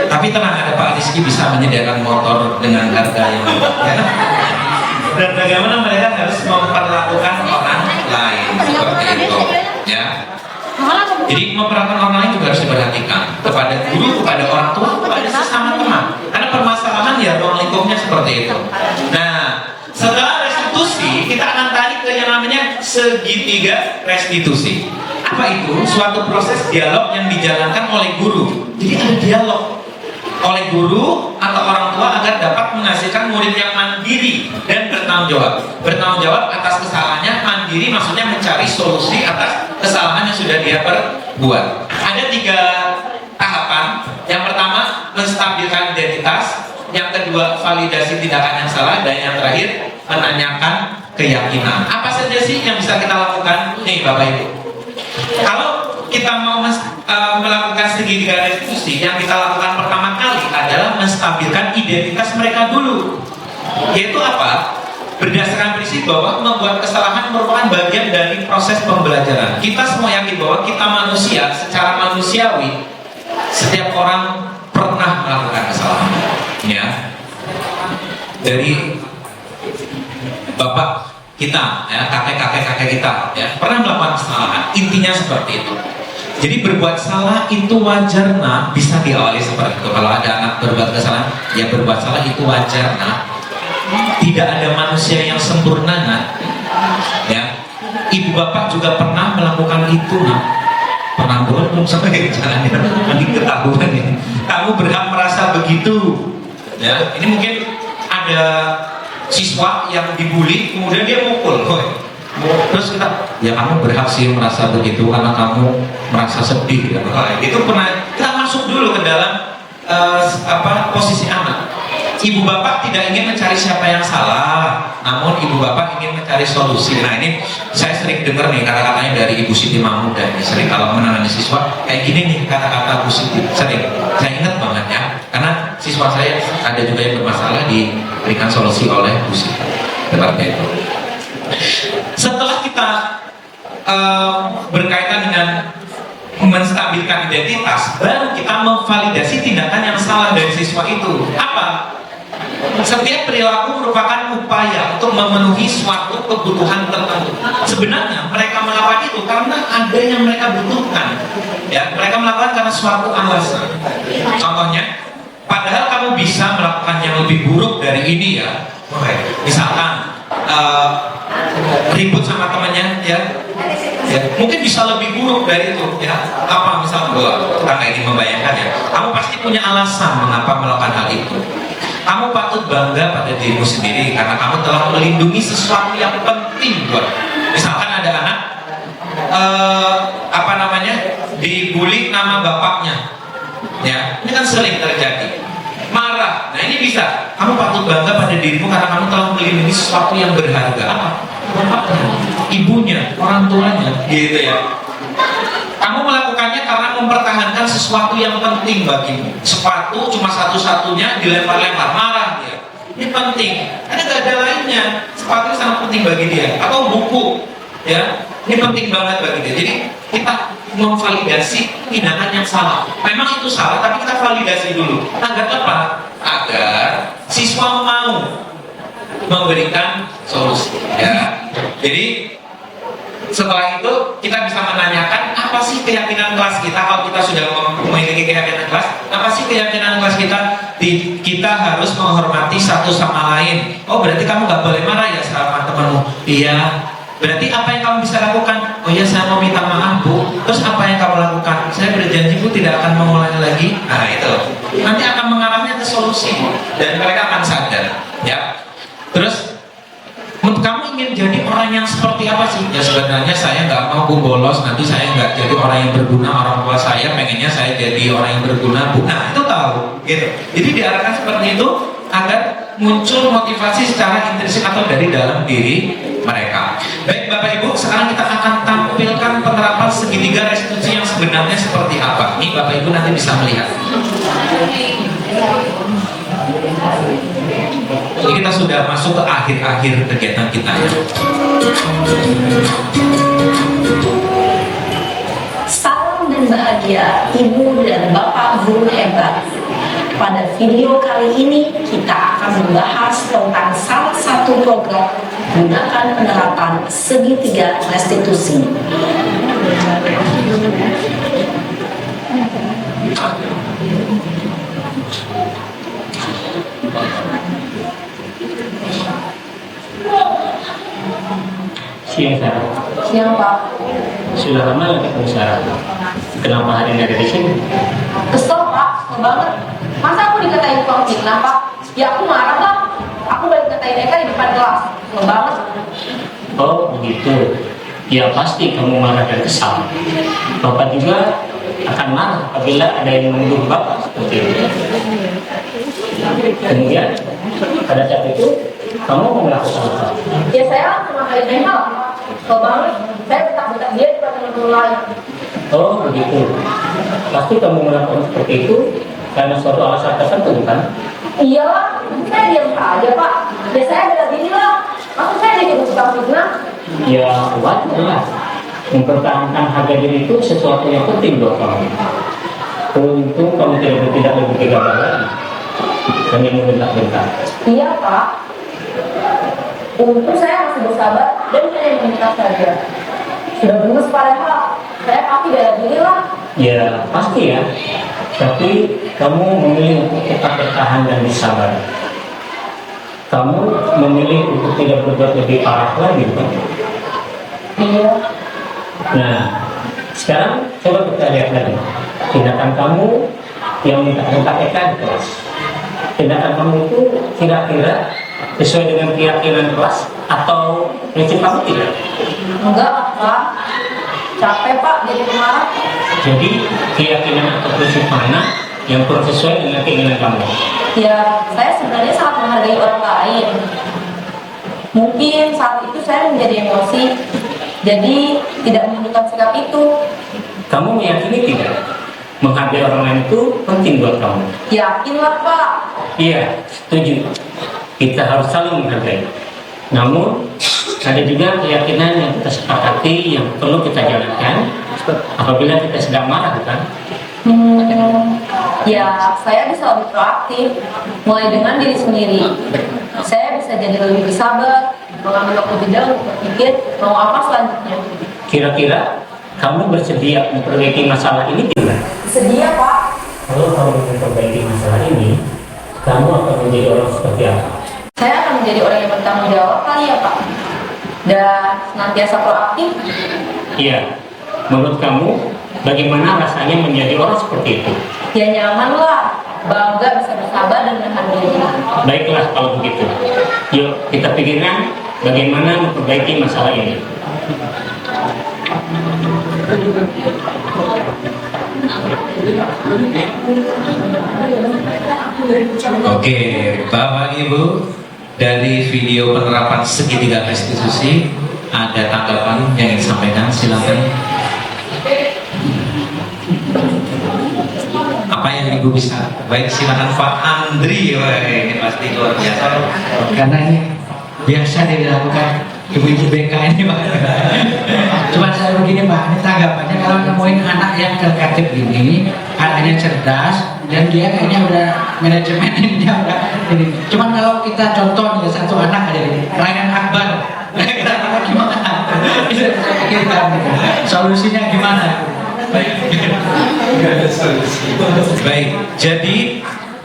Tapi tenang, ada Pak Rizky bisa menyediakan motor dengan harga yang ya. Dan bagaimana mereka harus memperlakukan orang lain seperti itu, ya. Jadi memperlakukan orang lain juga harus diperhatikan kepada guru, kepada orang tua, kepada sesama teman. Karena permasalahan ya ruang lingkupnya seperti itu. Nah, setelah restitusi kita akan tarik ke yang namanya segitiga restitusi. Apa itu? Suatu proses dialog yang dijalankan oleh guru. Jadi ada dialog oleh guru atau orang tua agar dapat menghasilkan murid yang mandiri dan bertanggung jawab. Bertanggung jawab atas kesalahannya, mandiri maksudnya mencari solusi atas kesalahan yang sudah dia perbuat. Ada 3 tahapan. Yang pertama, menstabilkan identitas. Yang kedua, validasi tindakan yang salah. Dan yang terakhir, menanyakan keyakinan. Apa saja sih yang bisa kita lakukan? Nih Bapak Ibu, kalau kita mau melakukan segitiga restitusi, yang kita lakukan pertama kali adalah adalah menstabilkan identitas mereka dulu. Yaitu apa? Berdasarkan prinsip bahwa membuat kesalahan merupakan bagian dari proses pembelajaran. Kita semua yakin bahwa kita manusia, secara manusiawi, setiap orang pernah melakukan kesalahan. Ya, dari bapak kita, ya, kakek kita, ya, pernah melakukan kesalahan. Intinya seperti itu. Jadi berbuat salah itu wajar, nah, bisa diawali seperti itu. Kalau ada anak berbuat kesalahan, ya berbuat salah itu wajar, nah. Tidak ada manusia yang sempurna, nah. Ya, ibu bapak juga pernah melakukan itu, nah. Pernah belum sampai ke jalannya, nanti ketahuan ya. Kamu berhak merasa begitu. Ya, ini mungkin ada siswa yang dibully, kemudian dia mukul. Terus kita, ya kamu berhak sih merasa begitu karena kamu merasa sedih. Ya. Itu pernah kita masuk dulu ke dalam posisi anak. Ibu bapak tidak ingin mencari siapa yang salah, namun ibu bapak ingin mencari solusi. Nah ini saya sering dengar nih kata-katanya dari Ibu Siti Mahmudah. Sering kalau menangani siswa kayak gini nih kata-kata Bu Siti. Sering, saya ingat banget ya, karena siswa saya ada juga yang bermasalah diberikan solusi oleh Bu Siti. Seperti itu. Setelah kita berkaitan dengan menstabilkan identitas, baru kita memvalidasi tindakan yang salah dari siswa itu. Apa? Setiap perilaku merupakan upaya untuk memenuhi suatu kebutuhan tertentu. Sebenarnya mereka melakukan itu karena ada yang mereka butuhkan. Ya, mereka melakukan karena suatu alasan. Contohnya, padahal kamu bisa melakukan yang lebih buruk dari ini ya. Misalkan ribut sama temannya ya, mungkin bisa lebih buruk dari itu ya. Apa misalnya tetangga ini membayangkan ya, kamu pasti punya alasan mengapa melakukan hal itu. Kamu patut bangga pada dirimu sendiri karena kamu telah melindungi sesuatu yang penting buat. Misalkan ada anak dibully nama bapaknya, ya ini kan sering terjadi. Marah, nah ini bisa. Kamu patut bangga pada dirimu karena kamu telah melindungi sesuatu yang berharga. Apa? Bapaknya, ibunya, orang tuanya, gitu ya. Kamu melakukannya karena mempertahankan sesuatu yang penting bagimu. Sepatu cuma satu-satunya dilempar-lempar, marah dia. Ini penting, karena gak ada lainnya. Sepatu sangat penting bagi dia. Atau buku, ya, ini penting banget bagi dia. Jadi kita memvalidasi tindakan yang salah. Memang itu salah, tapi kita validasi dulu. Agar apa? Agar siswa mau memberikan solusi. Ya. Jadi setelah itu kita bisa menanyakan apa sih keyakinan kelas kita. Kalau kita sudah memiliki keyakinan kelas, apa sih keyakinan kelas kita? Kita harus menghormati satu sama lain. Oh berarti kamu gak boleh marah ya sama temanmu? Iya. Berarti apa yang kamu bisa lakukan? Oh ya saya mau minta maaf bu. Terus apa yang kamu lakukan? Saya berjanji bu tidak akan mengulangi lagi. Nah itu nanti akan mengarahnya ke solusi dan mereka akan sadar. Ya. Terus kamu ingin jadi orang yang seperti apa sih? Ya sebenarnya saya nggak mau bolos, nanti saya nggak jadi orang yang berguna. Orang tua saya pengennya saya jadi orang yang berguna. Nah itu tahu, gitu. Jadi diarahkan seperti itu agar muncul motivasi secara intrinsik atau dari dalam diri mereka. Baik Bapak Ibu, sekarang kita akan tampilkan penerapan segitiga restitusi yang sebenarnya seperti apa. Ini Bapak Ibu nanti bisa melihat. Jadi kita sudah masuk ke akhir-akhir kegiatan kita ya. Salam dan bahagia Ibu dan Bapak Guru hebat. Pada video kali ini kita akan membahas tentang salah satu program gunakan penerapan segitiga restitusi. Siang Sarah. Siang Pak. Sudah lama nggak ketemu Sarah. Kenapa hari ini ada di sini? Kesel Pak, kesel banget. Masa aku dikatain tukang fitnah Pak? Ya aku marah Pak. Aku balik katain Eka di depan kelas. Kesel banget. Oh begitu. Ya pasti kamu marah dan kesal. Bapak juga akan marah apabila ada yang menuduh Bapak seperti itu. Kemudian pada saat itu kamu mau melakukan apa? Ya saya cuma kali mental. Kesel banget. Saya betak-betak dia depan teman-teman lain. Oh begitu. Pasti kamu melakukan seperti itu karena suatu alasan tertentu kan? Iyalah, saya diam aja Pak. Ya saya bela diri lah. Maksud saya jadi tukang fitnah. Ya wajar lah. Mempertahankan harga diri itu sesuatu yang penting buat kamu. Beruntung kamu tidak lebih gegabah lagi dan yang membentak-bentak. Iya Pak. Untung saya masih bersabar dan hanya meminta saja. Sudah gemes padahal. Saya pasti bela diri lah. Ya pasti ya. Tapi kamu memilih untuk tetap bertahan dan bersabar. Kamu memilih untuk tidak berbuat lebih parah lagi kan? Iya. Nah, sekarang coba kita lihat lagi. Tindakan kamu yang minta Eka di kelas. Tindakan kamu itu kira-kira sesuai dengan keyakinan kelas atau prinsip kamu tidak? Enggak Pak. Capek Pak jadi pemarah. Jadi keyakinan atau prinsip mana yang kurang sesuai dengan keinginan kamu? Ya, saya sebenarnya sangat menghargai orang lain. Mungkin saat itu saya menjadi emosi, jadi tidak menunjukkan sikap itu. Kamu meyakini tidak? Menghargai orang lain itu penting buat kamu. Yakinlah Pak. Iya, setuju. Kita harus saling menghargai. Namun, ada juga keyakinan yang kita sepakati yang perlu kita jalankan apabila kita sedang marah, bukan? Ya, saya bisa lebih proaktif, mulai dengan diri sendiri. Saya bisa jadi lebih bersabar, mengambil waktu jeda untuk berpikir mau apa selanjutnya. Kira-kira kamu bersedia memperbaiki masalah ini tidak? Sedia Pak. Kalau kamu memperbaiki masalah ini, kamu akan menjadi orang seperti apa? Saya akan menjadi orang yang bertanggung jawab kali ya Pak. Dan senantiasa proaktif. Iya. Menurut kamu, bagaimana rasanya menjadi orang seperti itu? Ya nyaman lah, bangga bisa bersabar dan menahan diri. Baiklah kalau begitu. Yuk kita pikirkan bagaimana memperbaiki masalah ini. Oke, Bapak Ibu, dari video penerapan segitiga restitusi ada tanggapan yang ingin disampaikan, silakan. Apa yang Ibu bisa? Baik, silakan Pak Andri. Wah, ini pasti luar biasa. Karena ini biasa dilakukan ibu-ibu BK ini Pak. Cuma saya begini Pak, ini tanggapannya kalau nemuin anak yang kreatif ini, anaknya cerdas dan dia kayaknya udah manajemen dia udah ini. Cuman kalau kita contoh nih satu anak ada ini, Ryan Akbar, kira-kira gimana? Bisa pikirkan gitu. Solusinya gimana? Baik, jadi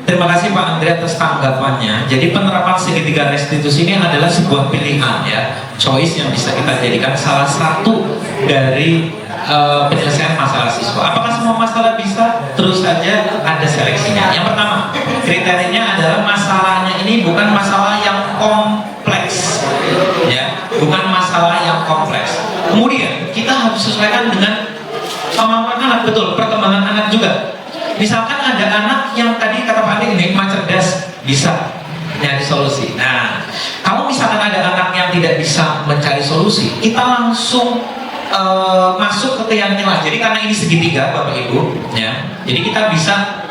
terima kasih Pak Andri atas tanggapannya. Jadi penerapan segitiga restitusi ini adalah sebuah pilihan ya, choice yang bisa kita jadikan salah satu dari penyelesaian masalah siswa. Apakah semua masalah bisa? Terus saja ada seleksinya. Yang pertama, kriterianya adalah masalahnya ini bukan masalah yang kompleks, ya, bukan masalah yang kompleks. Kemudian kita harus sesuaikan dengan kemampuan anak, betul, perkembangan anak juga. Misalkan ada anak yang tadi kata Pak Andi nikmat cerdas, bisa nyari solusi. Nah, kalau misalkan ada anak yang tidak bisa mencari solusi, kita langsung masuk ke keyakinan. Jadi karena ini segitiga Bapak Ibu, ya, jadi kita bisa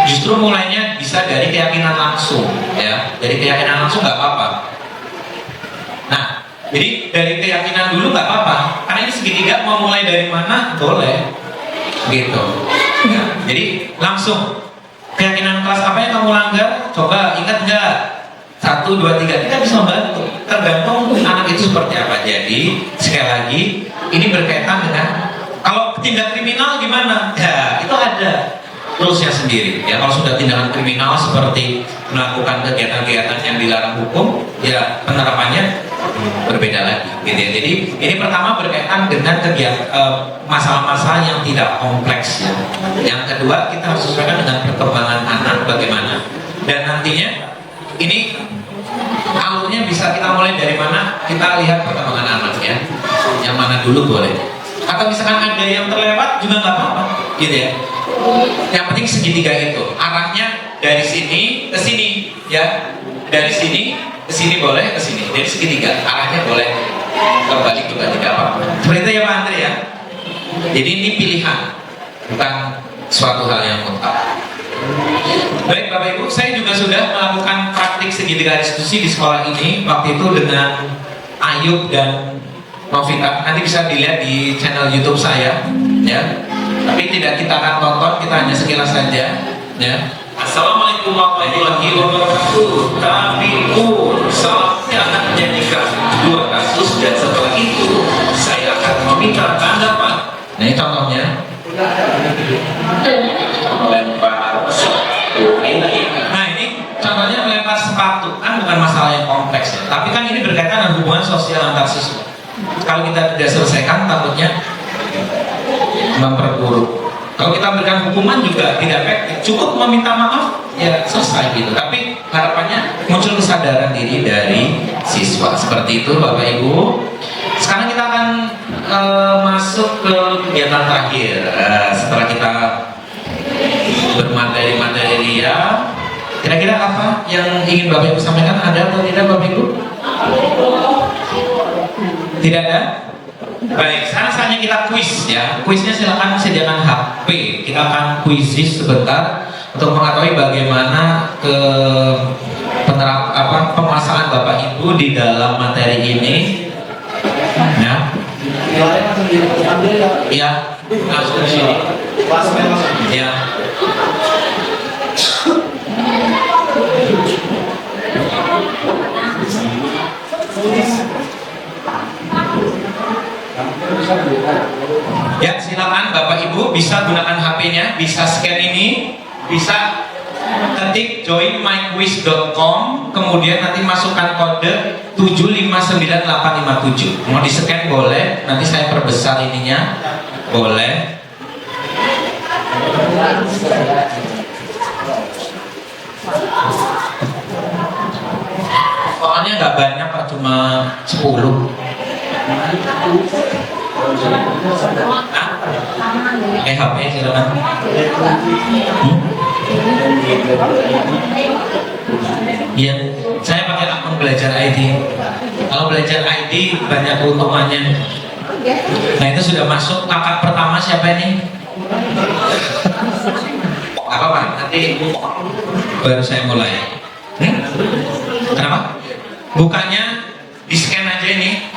justru mulainya bisa dari keyakinan langsung, ya, dari keyakinan langsung nggak apa-apa. Nah, jadi dari keyakinan dulu nggak apa-apa, karena ini segitiga mau mulai dari mana boleh, gitu. Ya, jadi langsung keyakinan kelas apa yang kamu langgar, coba ingat nggak? 1, 2, 3, kita bisa membantu. Tergantung anak itu seperti apa. Jadi sekali lagi ini berkaitan dengan kalau tindak kriminal gimana? Ya itu ada rulesnya sendiri. Ya kalau sudah tindakan kriminal seperti melakukan kegiatan-kegiatan yang dilarang hukum, ya penerapannya berbeda lagi. Gitu ya. Jadi ini pertama berkaitan dengan kegiatan masalah-masalah yang tidak kompleks. Ya. Yang kedua kita harus sesuaikan dengan perkembangan anak bagaimana. Dan nantinya ini alurnya bisa kita mulai dari mana, kita lihat perkembangan anak ya. Yang mana dulu boleh. Atau misalkan ada yang terlewat juga nggak apa-apa, gitu ya. Yang penting segitiga itu arahnya dari sini ke sini, ya. Dari sini ke sini boleh, ke sini. Jadi segitiga arahnya boleh kembali juga tidak apa-apa. Seperti itu ya Pak Andri ya. Jadi ini pilihan, bukan suatu hal yang mutlak. Baik Bapak Ibu, saya juga sudah melakukan praktik segitiga diskusi di sekolah ini waktu itu dengan Ayub dan Novita. Nanti bisa dilihat di channel YouTube saya, ya. Tapi tidak kita akan tonton, kita hanya sekilas saja, ya. Assalamualaikum warahmatullahi wabarakatuh. Tabi'u, saya akan menyanyikan 2 kasus dan setelah itu saya akan meminta tanggapan. Nah ini contohnya. Nah ini contohnya melempar sepatu, kan bukan masalah yang kompleks ya, tapi kan ini berkaitan dengan hubungan sosial antar siswa. Kalau kita tidak selesaikan takutnya memperburuk. Kalau kita berikan hukuman juga tidak efektif, cukup meminta maaf ya selesai gitu. Tapi harapannya muncul kesadaran diri dari siswa. Seperti itu Bapak Ibu. Sekarang kita akan masuk ke kegiatan terakhir. Setelah kita bermateri-materi dia, kira-kira apa yang ingin Bapak Ibu sampaikan? Ada atau tidak Bapak Ibu? Tidak ada? Baik, sekarang saatnya kita kuis ya. Kuisnya silakan sediakan HP. Kita akan kuisis sebentar untuk mengetahui bagaimana penguasaan Bapak Ibu di dalam materi ini. Ya. Ya, langsung ke sini. Ya. Ya, silakan Bapak Ibu bisa gunakan HP-nya, bisa scan ini, bisa ketik joinmyquiz.com, kemudian nanti masukkan kode 7598857. Mau di scan boleh, nanti saya perbesar ininya, boleh. Soalnya nggak banyak Pak, cuma 10. HP silakan. Iya, saya pakai akun belajar ID. Kalau belajar ID banyak keuntungannya. Nah itu sudah masuk. Kakak pertama siapa ini? Apa Pak? Nanti baru saya mulai. Kenapa? Bukannya di scan aja ini.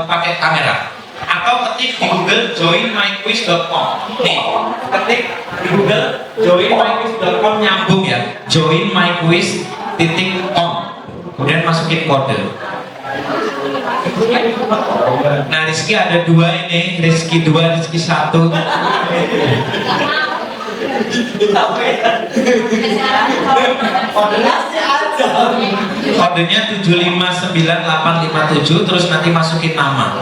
Pakai kamera atau ketik di Google joinmyquiz.com. Nih, ketik di Google joinmyquiz.com, nyambung ya, joinmyquiz.com, kemudian masukin kode. Nah Rizky ada 2 ini, Rizky 2, Rizky 1. Kodenya 7598857, terus nanti masukin nama.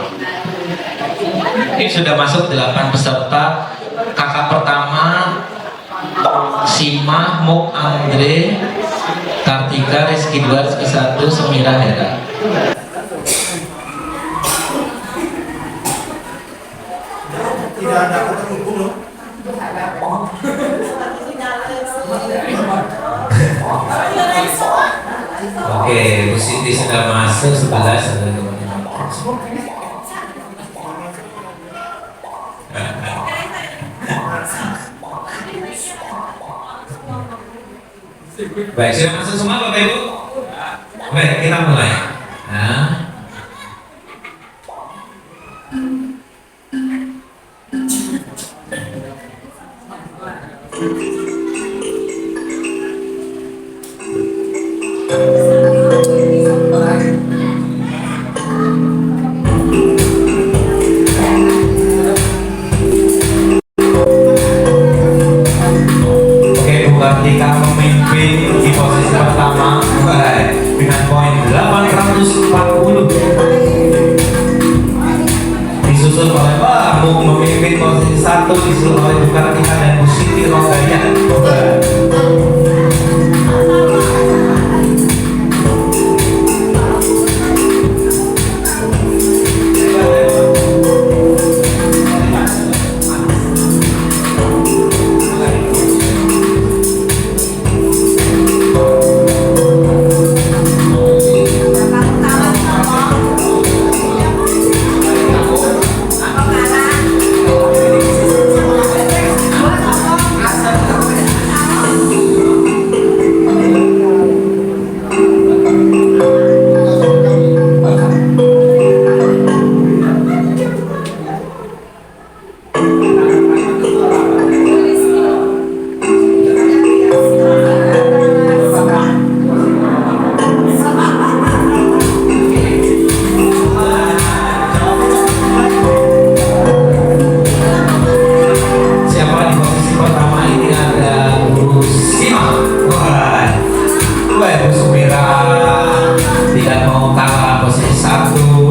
Ini sudah masuk 8 peserta. Kakak pertama Sima, Muk, Andre, Kartika, Rizky 2, Rizky 1, Semira, Hera. Tidak ada ketemu. Oke, Bu Siti sudah masuk, 11 sudah baik, sudah masuk semua Bapak Ibu? Baik, kita mulai. Nah. Kartika memimpin di posisi pertama dengan poin 840. Disusul oleh Muk memimpin posisi 1, disusul oleh Bu Kartika dan Bu Siti Rogaya.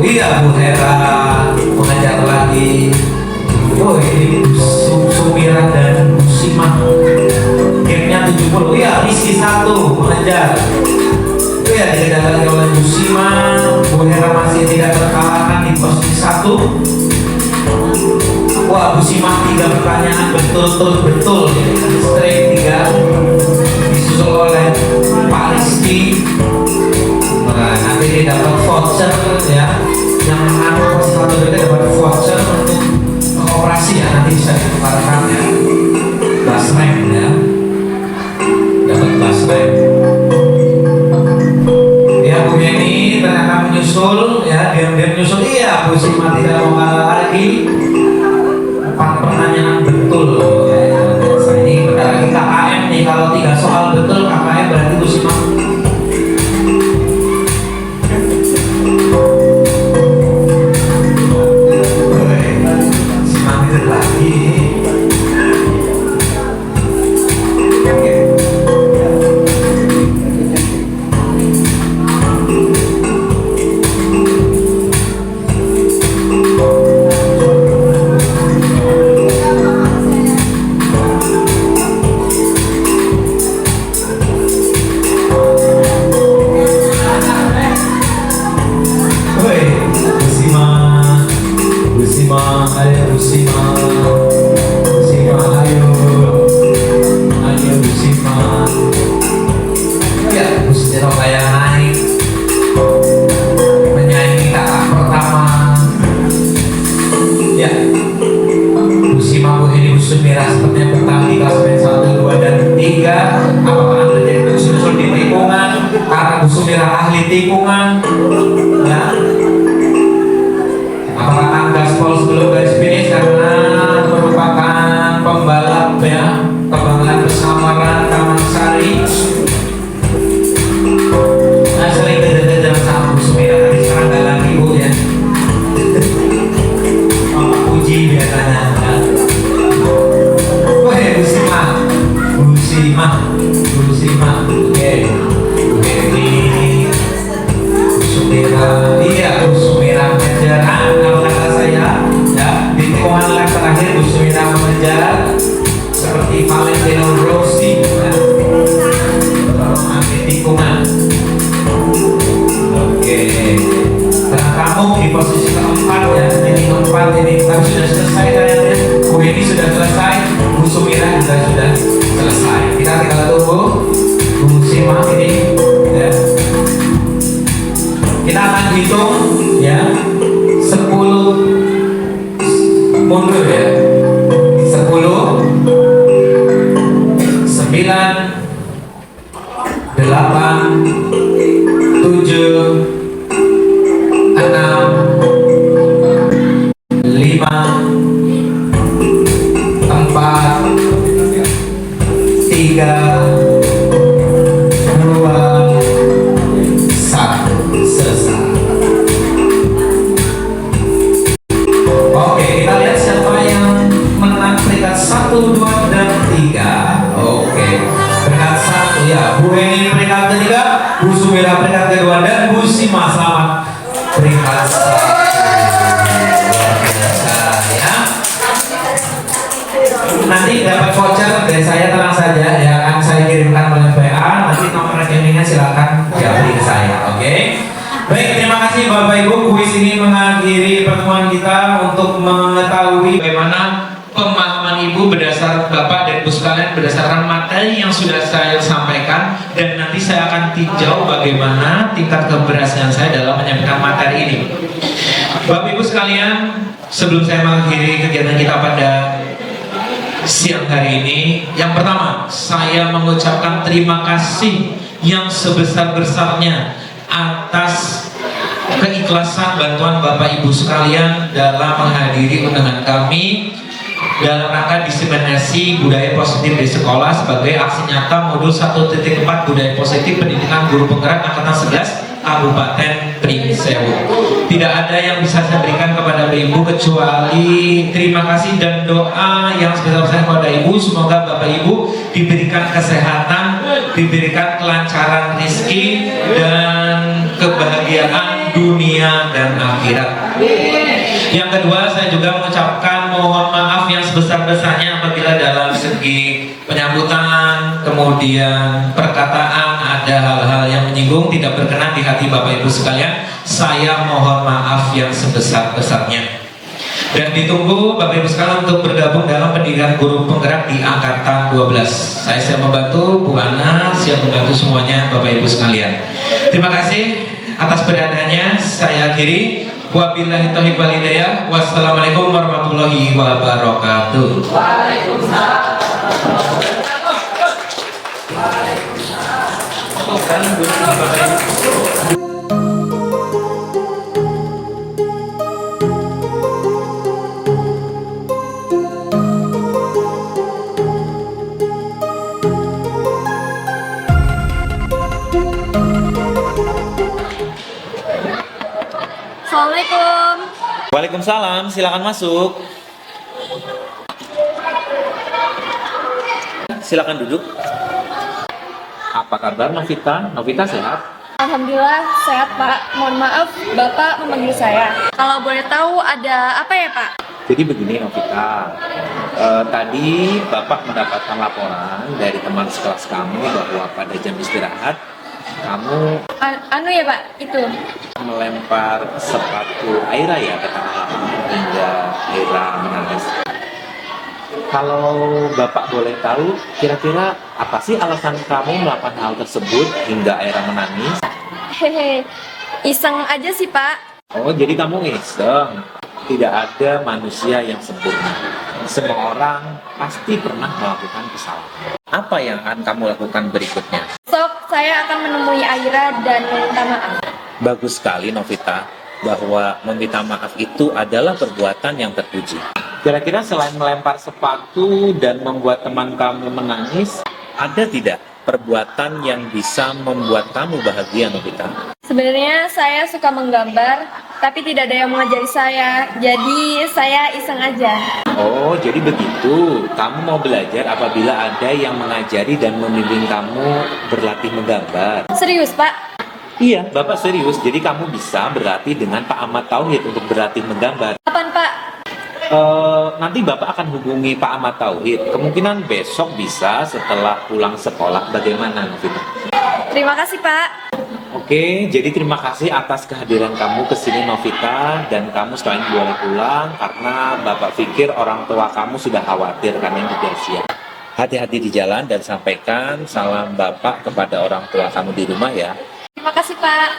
iya Bu Hera mengajar lagi. Oh ini Sumira dan Simah. Gamenya 70. Iya Rizky 1 mengajar. Iya tidak lagi oleh Bu Simah. Bu Hera masih tidak terkalahkan di posisi 1. Wah Bu Simah 3 pertanyaan betul. Straight 3. Disusul oleh Pak Rizky. Nah, nanti dia dapat voucher ya. Yang menang posisi 1 juga dapat voucher untuk operasi ya, nanti bisa ditukarkan ya. Bus rem ya. Dapat bus rem. Ya Bu Yeni ternyata menyusul ya, diam-diam menyusul. Iya Bu Sima tidak mau kalah lagi. 4 pertanyaan betul ya. Ini bentar lagi KKM nih, kalau 3 soal betul KKM berarti Bu Sima. Nanti dapat voucher dari saya, tenang saja ya, akan saya kirimkan oleh PA. Nanti nomor rekeningnya silakan diambil ke saya, oke? Baik, terima kasih Bapak Ibu. Kuis ini mengakhiri pertemuan kita untuk mengetahui bagaimana pemahaman Ibu berdasar Bapak dan Ibu sekalian berdasarkan materi yang sudah saya sampaikan, dan nanti saya akan tinjau bagaimana tingkat keberhasilan saya dalam menyampaikan materi ini. Bapak Ibu sekalian, sebelum saya mengakhiri kegiatan kita pada siang hari ini, yang pertama saya mengucapkan terima kasih yang sebesar-besarnya atas keikhlasan bantuan Bapak Ibu sekalian dalam menghadiri undangan kami dalam rangka diseminasi budaya positif di sekolah sebagai aksi nyata modul 1.4 budaya positif pendidikan guru penggerak angkatan 11 Kabupaten Pringsewu. Tidak ada yang bisa saya berikan kepada Ibu kecuali terima kasih dan doa yang sebesar-besarnya kepada Ibu. Semoga Bapak Ibu diberikan kesehatan, diberikan kelancaran rezeki dan kebahagiaan dunia dan akhirat. Yang kedua, saya juga mengucapkan mohon maaf yang sebesar-besarnya apabila dalam segi penyambutan, kemudian perkataan ada hal-hal yang menyinggung, tidak berkenan di hati Bapak Ibu sekalian. Saya mohon maaf yang sebesar-besarnya. Dan ditunggu Bapak Ibu sekalian untuk bergabung dalam pendidikan guru penggerak di angkatan 12. Saya siap membantu, Bu Ana siap membantu semuanya Bapak Ibu sekalian. Terima kasih atas perhatiannya. Saya akhiri. Wabillahi taufiq wal hidayah. Wassalamualaikum warahmatullahi wabarakatuh. Assalamualaikum. Waalaikumsalam, silakan masuk. Silakan duduk. Apa kabar Novita? Novita sehat? Alhamdulillah sehat Pak. Mohon maaf Bapak memanggil saya. Kalau boleh tahu ada apa ya Pak? Jadi begini Novita, tadi Bapak mendapatkan laporan dari teman sekelas kamu bahwa pada jam istirahat kamu Anu ya Pak, itu. melempar sepatu Aira ya ke tanah lapangan hingga Aira menangis. Kalau Bapak boleh tahu, kira-kira apa sih alasan kamu melakukan hal tersebut hingga Aira menangis? Hehe, iseng aja sih Pak. Oh, jadi kamu iseng. Tidak ada manusia yang sempurna. Semua orang pasti pernah melakukan kesalahan. Apa yang akan kamu lakukan berikutnya? Sok, saya akan menemui Aira dan meminta maaf. Bagus sekali Novita, bahwa meminta maaf itu adalah perbuatan yang terpuji. Kira-kira selain melempar sepatu dan membuat teman kamu menangis, ada tidak perbuatan yang bisa membuat kamu bahagia Novita? Sebenarnya saya suka menggambar, tapi tidak ada yang mengajari saya. Jadi saya iseng aja. Oh, jadi begitu. Kamu mau belajar apabila ada yang mengajari dan membimbing kamu berlatih menggambar. Serius Pak? Iya, Bapak serius. Jadi kamu bisa berlatih dengan Pak Ahmad Tauhid untuk berlatih menggambar. Kapan Pak? Nanti Bapak akan hubungi Pak Ahmad Tauhid. Kemungkinan besok bisa setelah pulang sekolah. Bagaimana, Novita? Terima kasih Pak. Oke, jadi terima kasih atas kehadiran kamu ke sini Novita, dan kamu sekarang boleh pulang karena Bapak pikir orang tua kamu sudah khawatir karena tidak siap. Hati-hati di jalan dan sampaikan salam Bapak kepada orang tua kamu di rumah ya. Terima kasih Pak.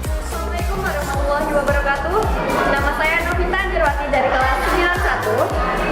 Assalamualaikum warahmatullahi wabarakatuh. Nama saya Novita Anjirwati dari kelas 91.